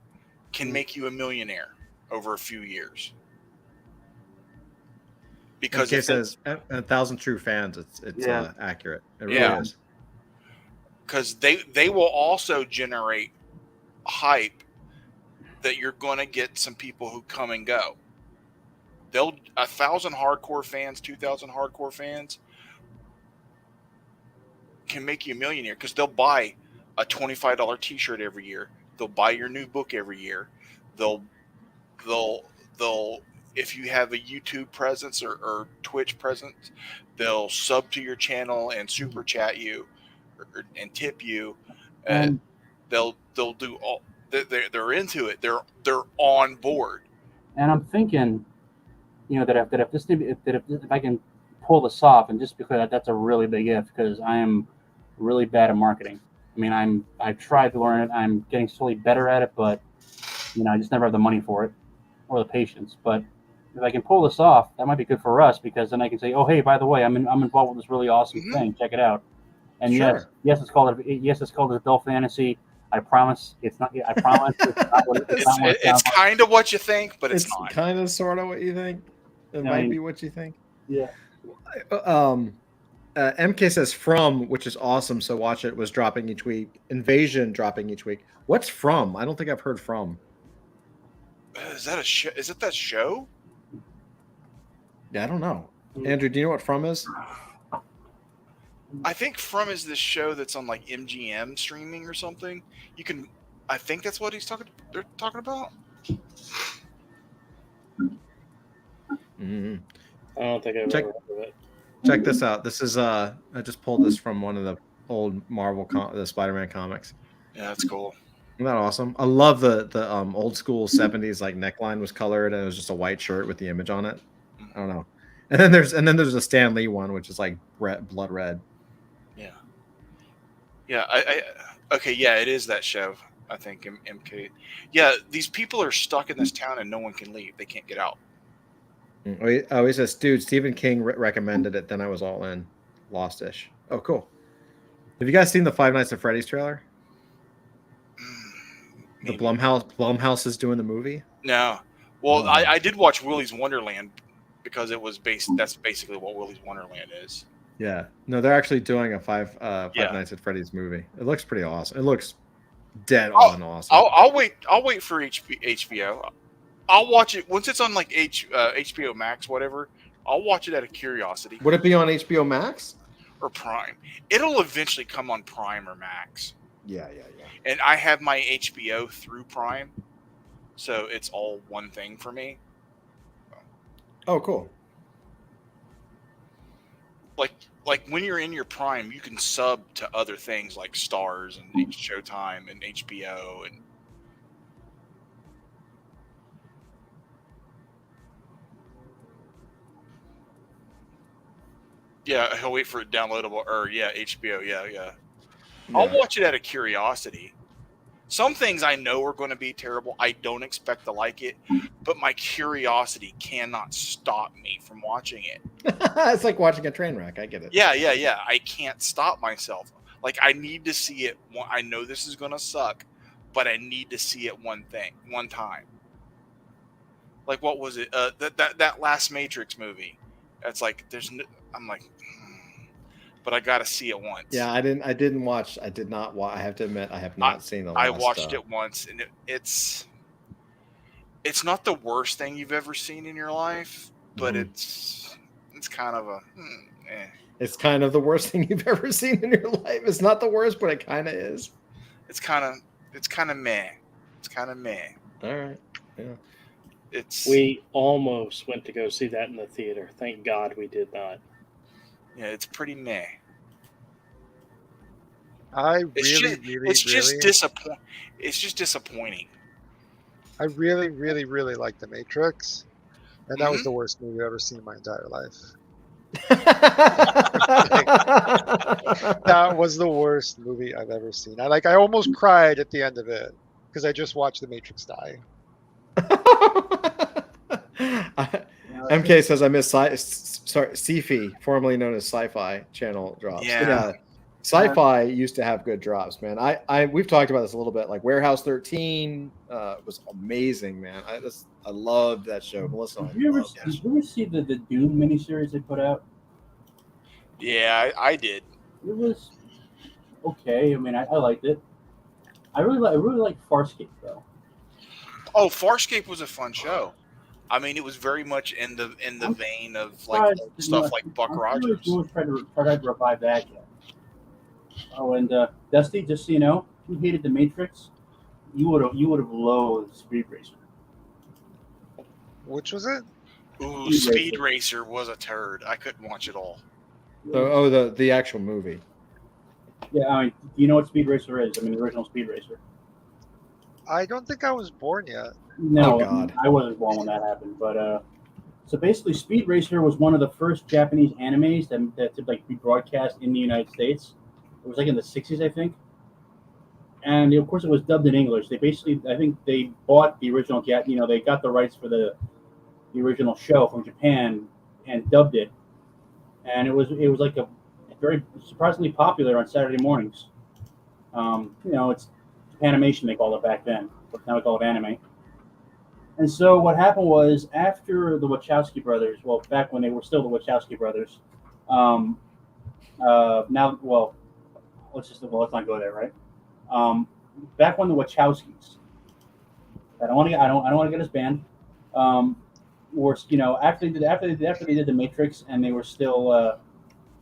can make you a millionaire over a few years. Because it says 1,000 true fans, it's accurate. It really is. Because they will also generate hype that you're going to get some people who come and go. 1,000 hardcore fans, 2,000 hardcore fans can make you a millionaire because they'll buy a $25 T-shirt every year. They'll buy your new book every year. They'll if you have a YouTube presence or Twitch presence, they'll sub to your channel and super chat you and tip you. And they'll do all. They're into it. They're on board. And I'm thinking, if I can pull this off, and just because that's a really big if, because I am really bad at marketing. I mean, I've tried to learn it. I'm getting slowly better at it, but I just never have the money for it or the patience. But if I can pull this off, that might be good for us, because then I can say, oh, hey, by the way, I'm involved with this really awesome thing. Check it out. And yes, it's called adult fantasy. I promise it's not. I promise it's not what it's kind of what you think, but it's not. Kind of, sort of what you think. It might be what you think. Yeah. MK says From, which is awesome. So watch it. Was dropping each week. Invasion dropping each week. What's From? I don't think I've heard From. Is that a show? Is it that show? Yeah, I don't know. Andrew, do you know what From is? I think From is this show that's on like MGM streaming or something. I think that's what they're talking about. Mm-hmm. I don't think I've ever heard of it. Check this out. This is I just pulled this from one of the old Marvel the Spider-Man comics. Yeah, that's cool. Isn't that awesome? I love the old school 70s like neckline was colored and it was just a white shirt with the image on it. I don't know. And then there's a Stan Lee one which is like blood red. Yeah. Yeah, okay, yeah, it is that show. I think MK. Yeah, these people are stuck in this town and no one can leave. They can't get out. Oh, he says, dude, Stephen King recommended it. Then I was all in. Lost-ish. Oh, cool. Have you guys seen the Five Nights at Freddy's trailer? The Blumhouse is doing the movie? No. Well, I did watch Willy's Wonderland because it was that's basically what Willy's Wonderland is. Yeah. No, they're actually doing a Five Nights at Freddy's movie. It looks pretty awesome. It looks dead on awesome. I'll wait for HBO. I'll watch it once it's on like HBO Max, whatever. I'll watch it out of curiosity. Would it be on HBO Max or Prime? It'll eventually come on Prime or Max. Yeah. And I have my HBO through Prime, so it's all one thing for me. Oh, cool. Like when you're in your Prime, you can sub to other things like Stars and Showtime and HBO and. Yeah, he'll wait for it downloadable, or HBO, yeah. I'll watch it out of curiosity. Some things I know are going to be terrible. I don't expect to like it, but my curiosity cannot stop me from watching it. It's like watching a train wreck. I get it. Yeah. I can't stop myself. Like, I need to see it. I know this is going to suck, but I need to see it one time. Like, what was it? That last Matrix movie. It's like I'm like, but I got to see it once. Yeah, I didn't watch. I did not watch. I have to admit, I have not seen the last. I watched it once, and it's not the worst thing you've ever seen in your life, but it's kind of a. It's kind of the worst thing you've ever seen in your life. It's not the worst, but it kind of is. It's kind of meh. It's kind of meh. All right. Yeah. We almost went to go see that in the theater. Thank God we did not. Yeah, it's pretty meh. It's just disappointing. I really, really, really like The Matrix, and that was the worst movie I've ever seen in my entire life. That was the worst movie I've ever seen. I almost cried at the end of it because I just watched The Matrix die. MK says I missed Sci-Fi, formerly known as Sci-Fi channel drops. Yeah. Sci-Fi used to have good drops, man. We've talked about this a little bit. Like Warehouse 13 was amazing, man. I loved that show. Melissa, did you ever see the Doom miniseries they put out? Yeah, I did. It was okay. I mean, I liked it. I really like Farscape though. Oh, Farscape was a fun show. I mean, it was very much in the vein of like stuff like Buck Rogers. Tried to revive that yet. Oh, and Dusty, just so you know, if you hated The Matrix, you would have loathed Speed Racer. Which was it? Ooh, Speed Racer was a turd. I couldn't watch it all. The actual movie. Yeah, I mean, do you know what Speed Racer is? I mean, the original Speed Racer. I don't think I was born yet. No, oh, God. I wasn't born when that happened. But so basically, Speed Racer was one of the first Japanese animes that to like be broadcast in the United States. It was like in the 60s, I think. And of course, it was dubbed in English. They basically, I think they bought the original, they got the rights for the original show from Japan and dubbed it. And it was like a very surprisingly popular on Saturday mornings. It's animation, they called it back then, but now we call it anime. And so what happened was, after the Wachowski brothers, well, back when they were still the Wachowski brothers, let's not go there, right? Back when the Wachowskis, I don't want to get us banned, were after they did The Matrix and they were still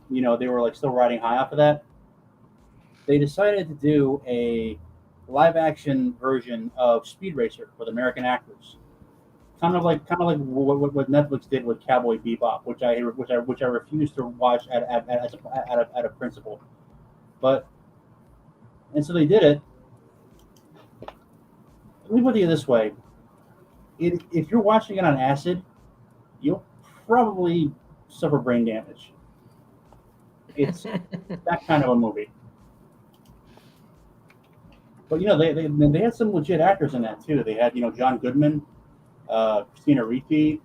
they were still riding high off of that, they decided to do a live action version of Speed Racer with American actors, kind of like what Netflix did with Cowboy Bebop, which I refused to watch at a principle, and so they did it. Let me put it this way: if you're watching it on acid, you'll probably suffer brain damage. It's that kind of a movie. But they had some legit actors in that too. They had John Goodman, Christina Ricci,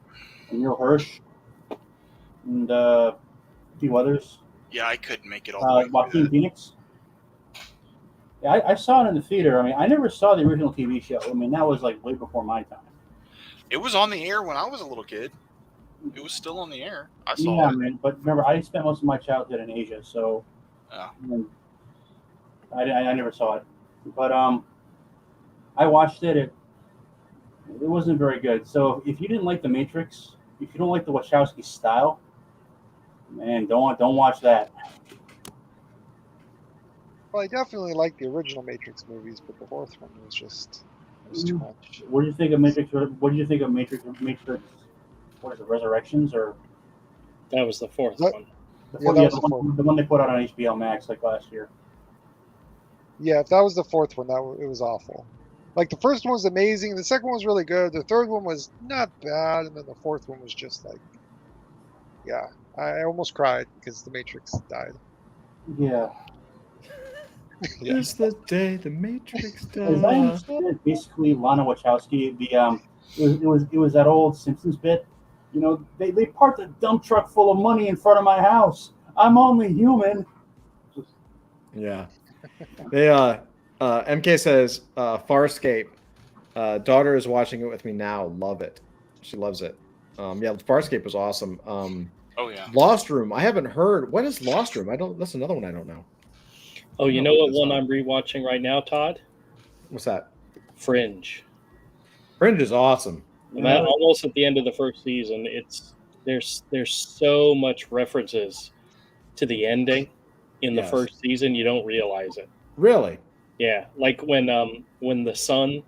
Neil Hirsch, and a few others. Yeah, I couldn't make it all. Joaquin Phoenix. Yeah, I saw it in the theater. I mean, I never saw the original TV show. I mean, that was like way before my time. It was on the air when I was a little kid. It was still on the air. I saw it. Man, but remember, I spent most of my childhood in Asia, so I never saw it. But I watched it. It wasn't very good. So if you didn't like The Matrix, if you don't like the Wachowski style, man, don't watch that. Well, I definitely like the original Matrix movies, but the fourth one was too much. What did you think of Matrix? What did you think of Matrix? What is it, Resurrections or? That was the fourth one. The one they put out on HBO Max like last year. Yeah, if that was the fourth one, it was awful. Like the first one was amazing, the second one was really good, the third one was not bad, and then the fourth one was just like, yeah, I almost cried because the Matrix died. Yeah. It's the day the Matrix As I died. understand it, basically Lana Wachowski, it was that old Simpsons bit. You know, they parked a dump truck full of money in front of my house. I'm only human. Yeah. They MK says Farscape. Daughter is watching it with me now. Love it. She loves it. Yeah, Farscape was awesome. Oh yeah. Lost Room. I haven't heard. What is Lost Room? I don't. That's another one I don't know. Oh, you I know don't what this one up. I'm rewatching right now, Todd? What's that? Fringe. Fringe is awesome. I'm almost at the end of the first season. There's so much references to the ending in the Yes. first season, you don't realize it. Really? Yeah, like when the son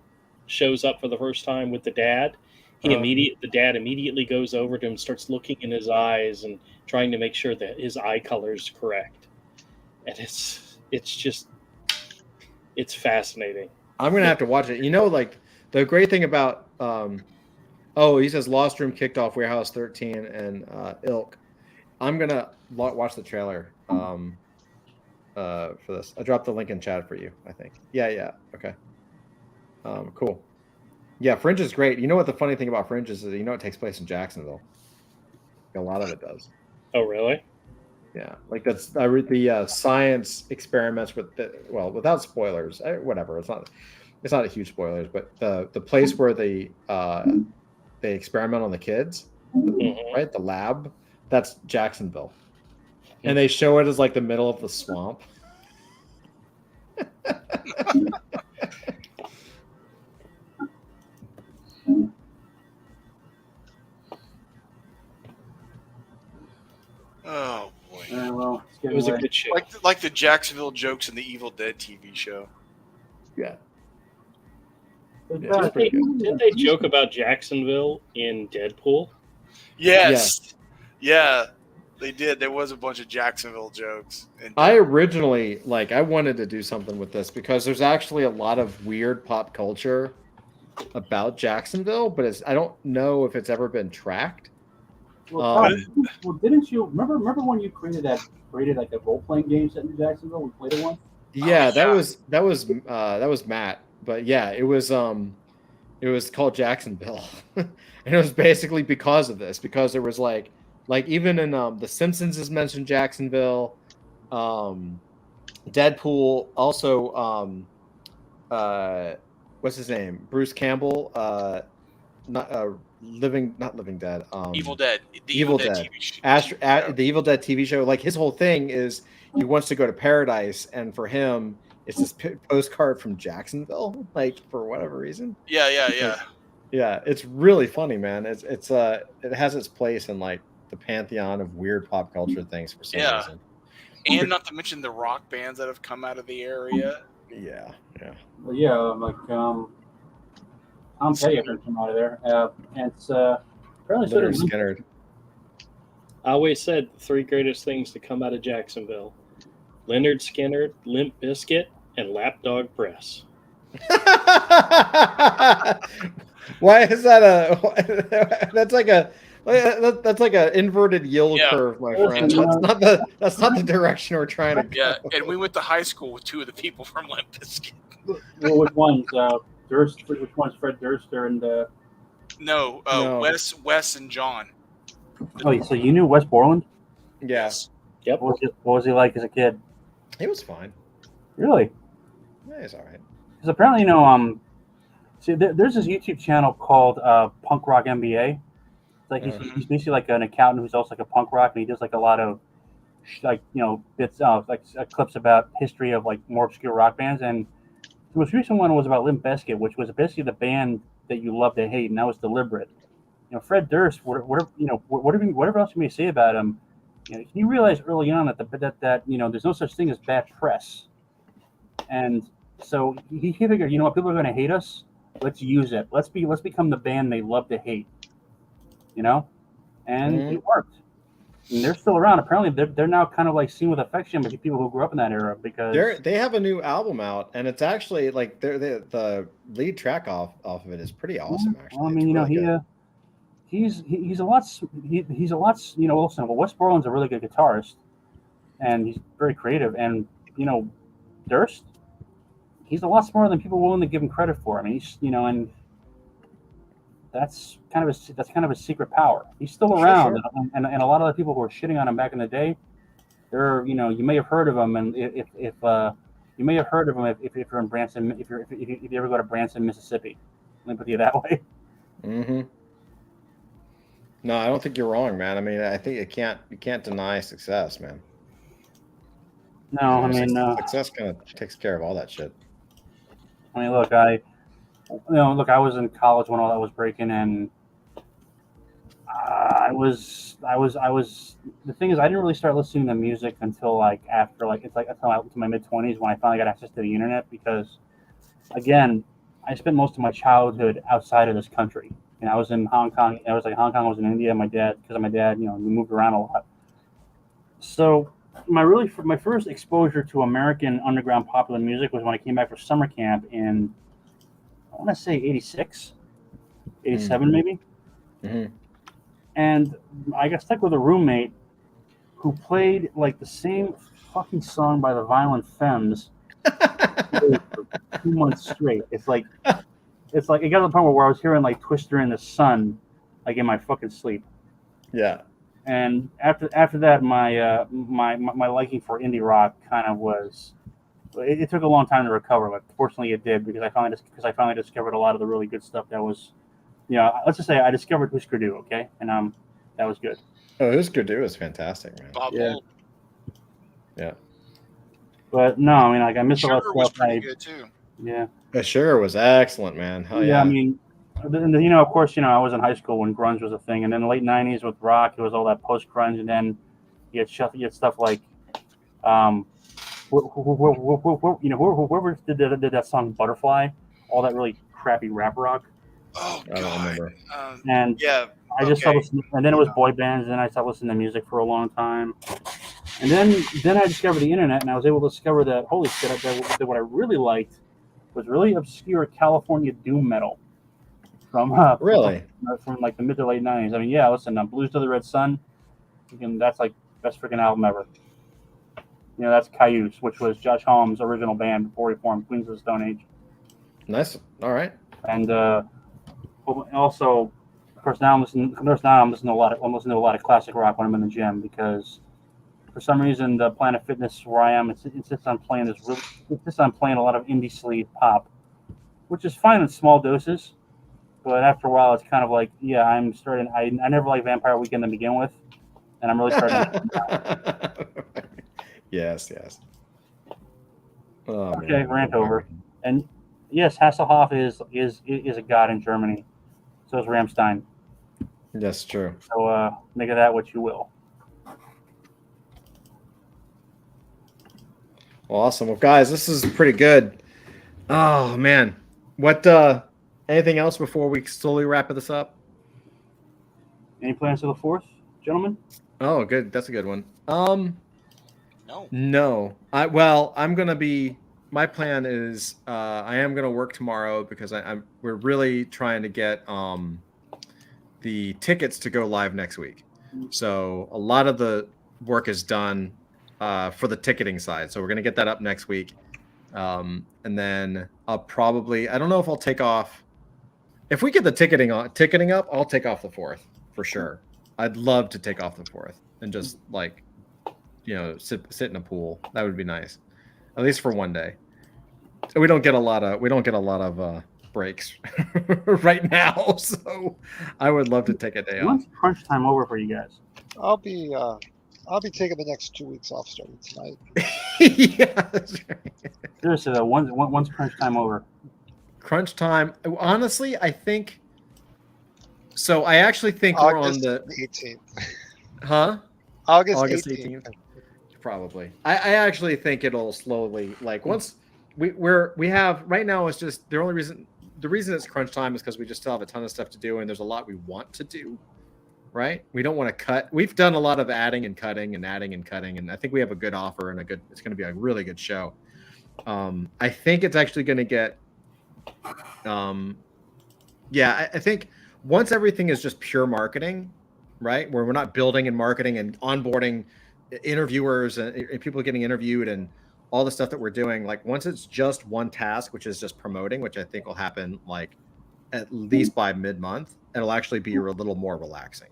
shows up for the first time with the dad, the dad immediately goes over to him, starts looking in his eyes and trying to make sure that his eye color is correct. And it's fascinating. I'm gonna have to watch it. You know, like the great thing about he says Lost Room kicked off Warehouse 13 and Ilk. I'm gonna watch the trailer for this. I dropped the link in chat for you, I think. Yeah. Okay. Cool. Yeah, Fringe is great. You know what the funny thing about Fringe is it takes place in Jacksonville. A lot of it does. Oh, really? Yeah, like I read the science experiments without spoilers. Whatever, it's not a huge spoilers, but the place where they experiment on the kids, right? The lab, that's Jacksonville, and they show it as like the middle of the swamp. Oh boy. Well, it was a good show. Like the Jacksonville jokes in the Evil Dead TV show. Yeah. Didn't they joke about Jacksonville in Deadpool? Yes. Yeah, they did. There was a bunch of Jacksonville jokes. I originally I wanted to do something with this because there's actually a lot of weird pop culture about Jacksonville, but I don't know if it's ever been tracked. Well, didn't you remember when you created like a role playing game set in Jacksonville? We played it once. Yeah, that was Matt. But yeah, it was called Jacksonville, and it was basically because of this. Because there was like even in The Simpsons is mentioned Jacksonville, Deadpool also what's his name, Bruce Campbell, not Living Dead, Evil Dead, the Evil Dead TV show. The Evil Dead TV show. Like his whole thing is he wants to go to paradise, and for him it's this postcard from Jacksonville, like for whatever reason. Yeah. It's really funny, man. It has its place in like the pantheon of weird pop culture things for some reason. And not to mention the rock bands that have come out of the area. Yeah. Well, yeah, like Tom Petty came out of there, and it's apparently Leonard Skinner. I always said the three greatest things to come out of Jacksonville: Leonard Skinner, Limp Bizkit, and Lapdog Press. Why is that that's like a inverted yield curve, my friend. That's not the direction we're trying to go. Yeah, and we went to high school with two of the people from Limp Bizkit. Well, which one's Durst? Which one's Fred Durster and? No. Wes and John. Oh, so you knew Wes Borland? Yes. Yep. What was he like as a kid? He was fine. Really? Yeah, he's all right. Because apparently, there's this YouTube channel called Punk Rock MBA. It's like he's basically like an accountant who's also like a punk rock, and he does like a lot of bits clips about history of like more obscure rock bands. And the most recent one was about Limp Bizkit, which was basically the band that you love to hate, and that was deliberate. Fred Durst, whatever else you may say about him, he realized early on that there's no such thing as bad press, and so he figured, people are going to hate us. Let's use it. Let's become the band they love to hate. And it worked. And they're still around. Apparently, they're now kind of like seen with affection by people who grew up in that era because they have a new album out, and it's actually like the lead track off of it is pretty awesome. Actually, well, I mean, he's a lot listen. Well, Wes Borland's a really good guitarist, and he's very creative. And Durst, he's a lot smarter than people are willing to give him credit for. I mean, he's and that's kind of a secret power. He's still around, Sure. And a lot of the people who were shitting on him back in the day, they're you may have heard of him, and if you may have heard of him if you're in Branson, if you ever go to Branson, Mississippi. Let me put it that way. Mm-hmm. No, I don't think you're wrong, man. I mean, I think you can't deny success, man. No, I mean success kind of takes care of all that shit. I mean, look, I was in college when all that was breaking, and I was. The thing is, I didn't really start listening to music until until my mid-20s when I finally got access to the internet. Because, again, I spent most of my childhood outside of this country. I was in Hong Kong. I was in India. Because of my dad, we moved around a lot. So my first exposure to American underground popular music was when I came back for summer camp in, I want to say 86, 87 maybe. Mm-hmm. And I got stuck with a roommate who played like the same fucking song by the Violent Femmes for 2 months straight. It's like it got to the point where I was hearing like Twister in the Sun, like in my fucking sleep. Yeah. And after that, my liking for indie rock kind of was. It took a long time to recover, but fortunately it did because I finally discovered a lot of the really good stuff that was. Let's just say I discovered Husker Du, okay, and that was good. Oh, Husker Du is fantastic, man. Yeah. But no, I mean, I missed a lot of stuff. Was pretty good too. Yeah. Sugar was excellent, man. Hell yeah. I mean, of course, I was in high school when grunge was a thing, and then the late '90s with rock, it was all that post grunge, and then you had stuff like, whoever did that song Butterfly, all that really crappy rap rock. Oh, God. I don't remember. And yeah, I just stopped listening, and then it was boy bands, and then I stopped listening to music for a long time. And then I discovered the internet, and I was able to discover that, holy shit, that what I really liked was really obscure California doom metal from like the mid to late '90s. I mean, yeah, listen, Blues to the Red Sun, that's like best freaking album ever. That's Cayuse, which was Josh Holmes' original band before he formed Queens of the Stone Age. Nice. All right. And also, of course, now I'm listening to a lot of classic rock when I'm in the gym because for some reason the Planet Fitness where I am insists on playing a lot of indie sleaze pop, which is fine in small doses, but after a while it's kind of like I'm starting. I never liked Vampire Weekend to begin with, and I'm really starting. Yes. Oh, okay, man. Rant over. And yes, Hasselhoff is a god in Germany. So is Rammstein. That's true. So make of that what you will. Well, awesome. Well, guys, this is pretty good. Oh man, what? Anything else before we slowly wrap this up? Any plans for the 4th, gentlemen? Oh, good. That's a good one. No. I'm gonna be. My plan is I am gonna work tomorrow because we're really trying to get the tickets to go live next week. So a lot of the work is done for the ticketing side. So we're gonna get that up next week, and then I don't know if I'll take off. If we get the ticketing up, I'll take off the 4th for sure. I'd love to take off the 4th and just sit in a pool. That would be nice, at least for one day. We don't get a lot of breaks right now, so I would love to take a day off. When's crunch time over for you guys? I'll be taking the next 2 weeks off starting tonight. Yeah, that's right. Seriously though, when's crunch time over? Crunch time. Honestly, I think. So I actually think August we're on the 18th. Huh? August 18th. Probably. I actually think it'll slowly once we have right now. It's just the reason it's crunch time is because we just still have a ton of stuff to do and there's a lot we want to do. Right? We don't want to cut. We've done a lot of adding and cutting, and I think we have a good offer and it's going to be a really good show. I think it's actually going to get. I think once everything is just pure marketing, right? Where we're not building and marketing and onboarding interviewers and people getting interviewed and all the stuff that we're doing, like once it's just one task, which is just promoting, which I think will happen like at least by mid-month, it'll actually be a little more relaxing.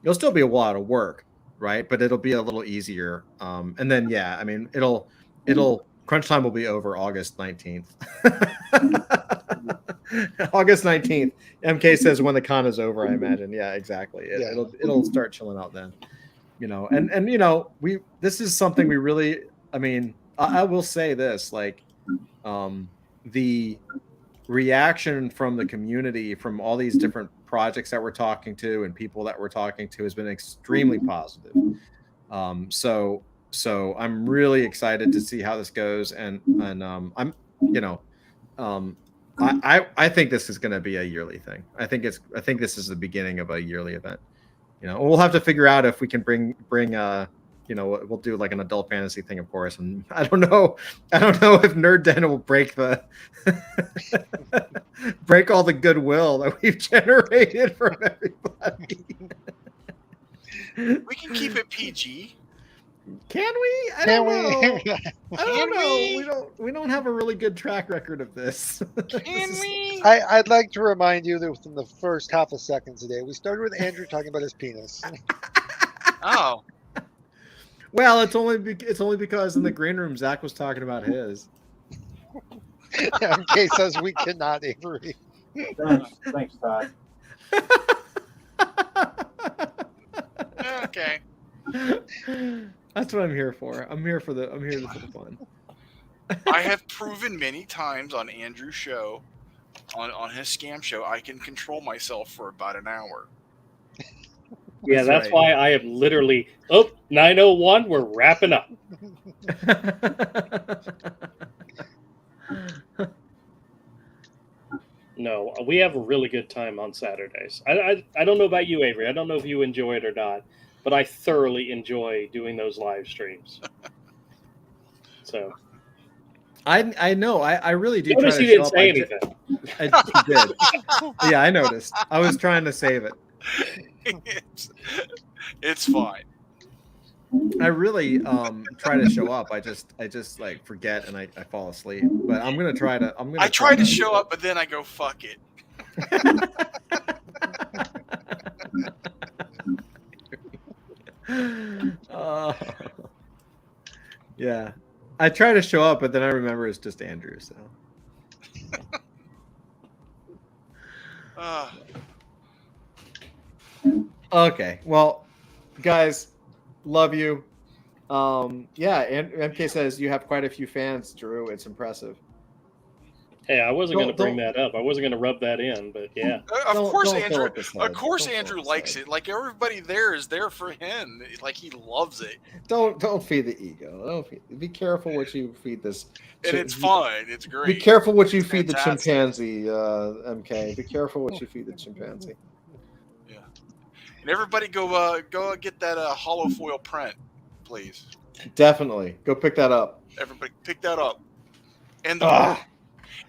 It'll still be a lot of work, right? But it'll be a little easier. And then yeah, I mean it'll crunch time will be over August 19th. August 19th. MK says when the con is over, I imagine. Yeah, exactly. It'll start chilling out then. You know, and you know, this is something we really, I mean, I will say this, like the reaction from the community, from all these different projects that we're talking to and people that we're talking to has been extremely positive. So I'm really excited to see how this goes, and I'm, you know, I think this is going to be a yearly thing. I think this is the beginning of a yearly event. You know, we'll have to figure out if we can bring you know, we'll do like an adult fantasy thing, of course. And I don't know if Nerd Den will break break all the goodwill that we've generated from everybody. We can keep it PG. Can we? I don't know. We don't have a really good track record of this. Can we? I'd like to remind you that within the first half a second today, we started with Andrew talking about his penis. Oh. Well, it's only because in the green room Zach was talking about his. MK says we cannot, Avery. Thanks, Todd. Okay. That's what I'm here for. I'm here for the fun. I have proven many times on Andrew's show, on his scam show, I can control myself for about an hour. Yeah, that's right. why I am literally 9:01. We're wrapping up. No, we have a really good time on Saturdays. I don't know about you, Avery. I don't know if you enjoy it or not, but I thoroughly enjoy doing those live streams. So I know. I really do. notice try he to didn't show say up. anything. I did. Yeah, I noticed. I was trying to save it. It's fine. I really try to show up. I just like forget and I fall asleep. But I'm gonna try to. I try to show up, but then I go fuck it. Yeah, I try to show up, but then I remember it's just Andrew. So. Okay, well, guys, love you. Yeah, and MK says you have quite a few fans, Drew. It's impressive. Hey, I wasn't going to bring that up. I wasn't going to rub that in, but yeah. Of course, don't Andrew. fill up his head. Of course, Don't Andrew fill up his likes head. it. Like everybody there is there for him. Like he loves it, Don't feed the ego. Be careful what you feed this. and it's fun. It's great. Be careful what you It's feed the fantastic. chimpanzee, MK. Be careful what you feed the chimpanzee. Yeah, and everybody go get that hollow foil print, please. Definitely go pick that up. Everybody pick that up. And the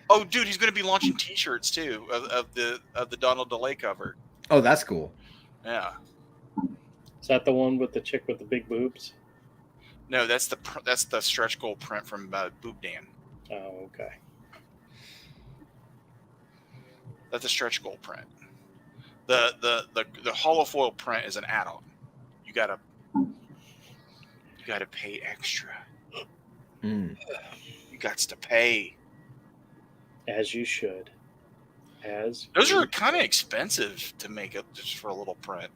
oh, dude, he's going to be launching T-shirts too of the Donald DeLay cover. Oh, that's cool. Yeah. Is that the one with the chick with the big boobs? No, that's the stretch goal print from Boob Dan. Oh, okay. That's a stretch goal print. The hollow foil print is an add-on. You gotta pay extra. Mm. You gots to pay. As you should. Those are kind of expensive to make up just for a little print.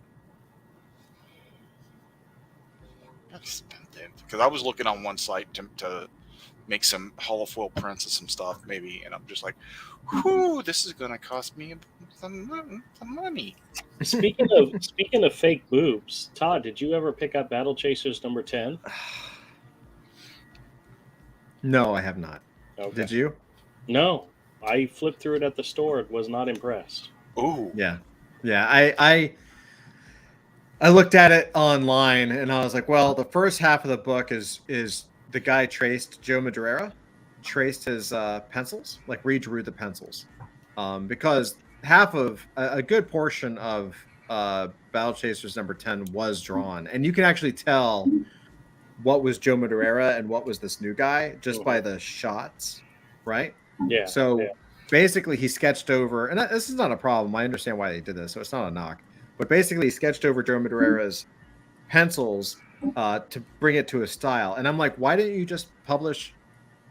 Expensive. Because I was looking on one site to make some hollow foil prints of some stuff, maybe, and I'm just like, whoo, this is going to cost me some money. Speaking of fake boobs, Todd, did you ever pick up Battle Chasers number 10? No, I have not. Okay. Did you? No. I flipped through it at the store and was not impressed. Ooh. Yeah. I looked at it online and I was like, well, the first half of the book is the guy Joe Madureira traced his pencils, like redrew the pencils, because half of a good portion of Battle Chasers number 10 was drawn, and you can actually tell what was Joe Madureira and what was this new guy just by the shots, right? Yeah. So basically, he sketched over, and this is not a problem. I understand why they did this, so it's not a knock. But basically, he sketched over Joe Madureira's pencils to bring it to a style. And I'm like, why didn't you just publish,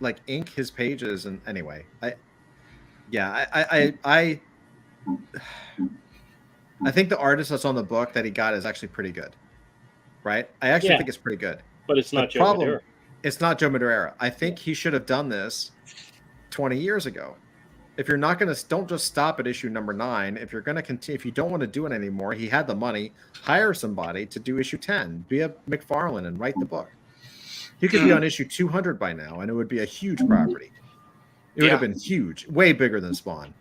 like, ink his pages? And anyway, I think the artist that's on the book that he got is actually pretty good, right? I actually think it's pretty good. But it's not Joe Madureira. It's not Joe Madureira. I think he should have done this 20 years ago. If you're not going to, don't just stop at issue number 9. If you're going to continue, if you don't want to do it anymore, he had the money, hire somebody to do issue 10, be a McFarlane and write the book. He could be on issue 200 by now, and it would be a huge property. It would have been huge, way bigger than Spawn,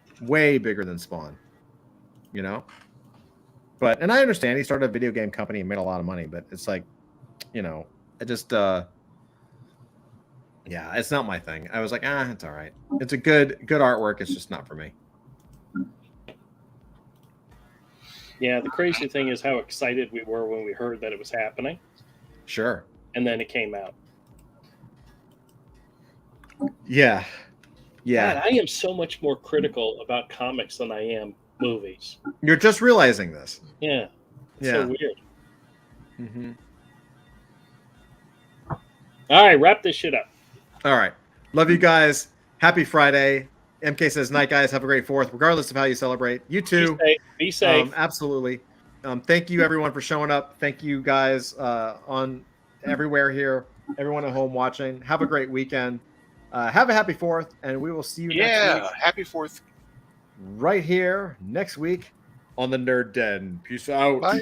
you know? But, and I understand he started a video game company and made a lot of money, but it's like, you know, it just, yeah, it's not my thing. I was like, it's all right. It's a good artwork. It's just not for me. Yeah, the crazy thing is how excited we were when we heard that it was happening. Sure. And then it came out. Yeah. Yeah. God, I am so much more critical about comics than I am movies. You're just realizing this. Yeah. It's so weird. Mm-hmm. All right, wrap this shit up. All right. Love you guys. Happy Friday. MK says, night, guys. Have a great 4th, regardless of how you celebrate. You too. Be safe. Absolutely. Thank you, everyone, for showing up. Thank you, guys, on everywhere here. Everyone at home watching. Have a great weekend. Have a happy 4th, and we will see you next week. Yeah, happy 4th. Right here next week on the Nerd Den. Peace out. Bye.